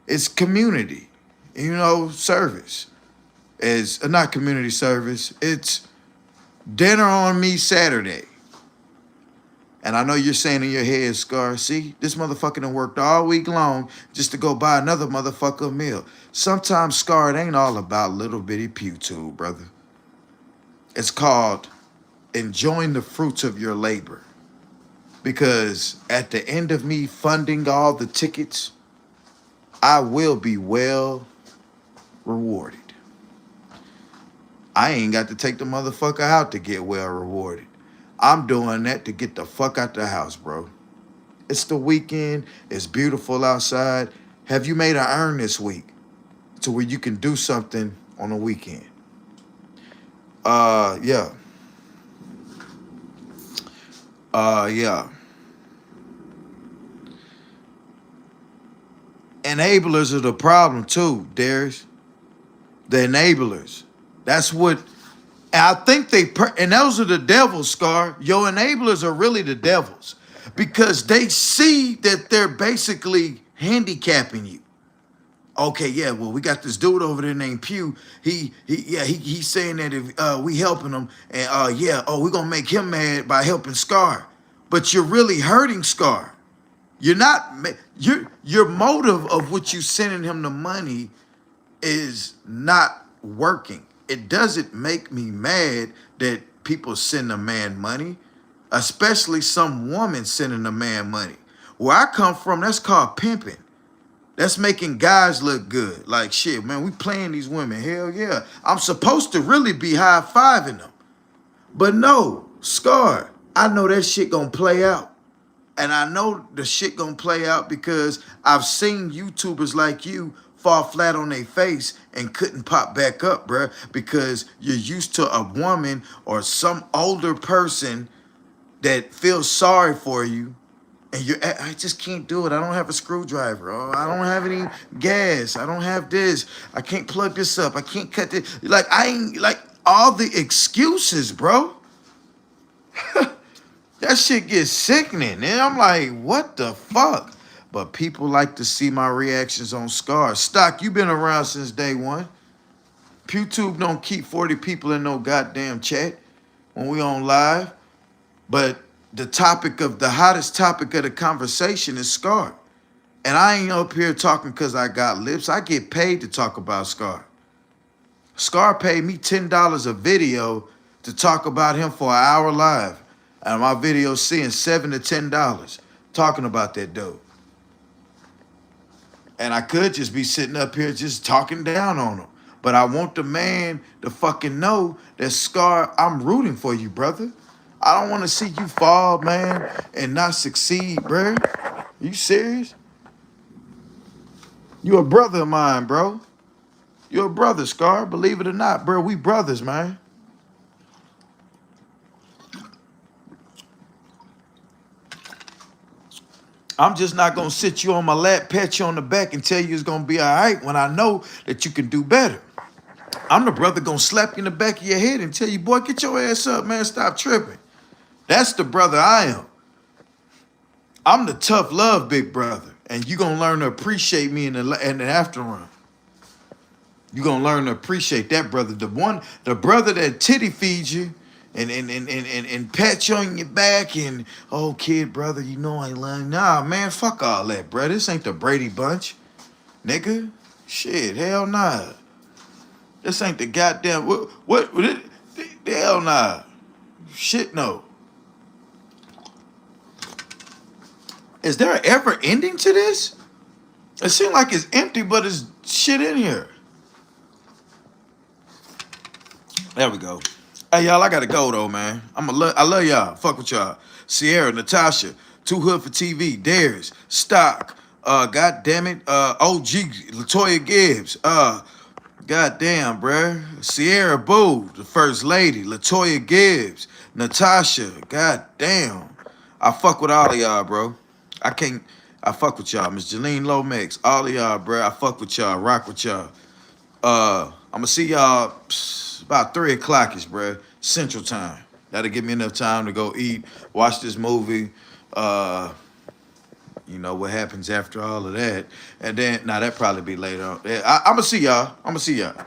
It's community, service. It's not community service. It's dinner on me Saturday. And I know you're saying in your head, Scar, see, this motherfucker done worked all week long just to go buy another motherfucker a meal. Sometimes, Scar, it ain't all about little bitty PewTube, brother. It's called enjoying the fruits of your labor. Because at the end of me funding all the tickets, I will be well rewarded. I ain't got to take the motherfucker out to get well rewarded. I'm doing that to get the fuck out the house, bro. It's the weekend. It's beautiful outside. Have you made an earn this week to where you can do something on the weekend? Yeah. Yeah. Enablers are the problem too, Darius. The enablers. That's what I think and those are the devils, Scar. Your enablers are really the devils because they see that they're basically handicapping you. Okay, yeah, well, we got this dude over there named Pew. He's saying that if we helping him, and we're gonna make him mad by helping Scar, but you're really hurting Scar. You're not. Your motive of what you sending him the money is not working. It doesn't make me mad that people send a man money, especially some woman sending a man money. Where I come from, that's called pimping. That's making guys look good. Like, shit, man, we playing these women. Hell yeah. I'm supposed to really be high-fiving them. But no, Scar, I know that shit gonna play out. And I know the shit gonna play out because I've seen YouTubers like you fall flat on their face and couldn't pop back up, bruh, because you're used to a woman or some older person that feels sorry for you. And I just can't do it. I don't have a screwdriver. Oh, I don't have any gas. I don't have this. I can't plug this up. I can't cut this. Like, I ain't, like, all the excuses, bro. That shit gets sickening. And I'm like, what the fuck? But people like to see my reactions on Scar. Stock, you been around since day one. PewTube don't keep 40 people in no goddamn chat when we on live. But the hottest topic of the conversation is Scar. And I ain't up here talking because I got lips. I get paid to talk about Scar. Scar paid me $10 a video to talk about him for an hour live. And my video seeing $7 to $10 talking about that dude. And I could just be sitting up here just talking down on him. But I want the man to fucking know that Scar, I'm rooting for you, brother. I don't want to see you fall, man, and not succeed, bro. You serious? You a brother of mine, bro. You're a brother, Scar. Believe it or not, bro. We brothers, man. I'm just not going to sit you on my lap, pat you on the back, and tell you it's going to be all right when I know that you can do better. I'm the brother going to slap you in the back of your head and tell you, boy, get your ass up, man. Stop tripping. That's the brother I am. I'm the tough love big brother. And you're going to learn to appreciate me in the after run. You're going to learn to appreciate that brother. The brother that titty feeds you and pat you on your back and, oh, kid, brother, you know I love you. Nah, man, fuck all that, bro. This ain't the Brady Bunch, nigga. Shit, hell nah. This ain't the goddamn, what hell nah. Shit, no. Is there an ever ending to this? It seems like it's empty, but there's shit in here. There we go. Hey, y'all, I gotta go, though, man. I love y'all. Fuck with y'all. Sierra, Natasha, Too Hood for TV, Darius, Stock, God damn it, OG, Latoya Gibbs, goddamn, bruh. Sierra Boo, the first lady, Latoya Gibbs, Natasha, goddamn. I fuck with all of y'all, bro. I fuck with y'all. Miss Jeline Lomax, all of y'all, bro. I fuck with y'all, rock with y'all. I'm gonna see y'all about 3 o'clock-ish, bruh, Central Time. That'll give me enough time to go eat, watch this movie. Uh, you know what happens after all of that, and then now that probably be later on. Yeah, I'm gonna see y'all. I'm gonna see y'all.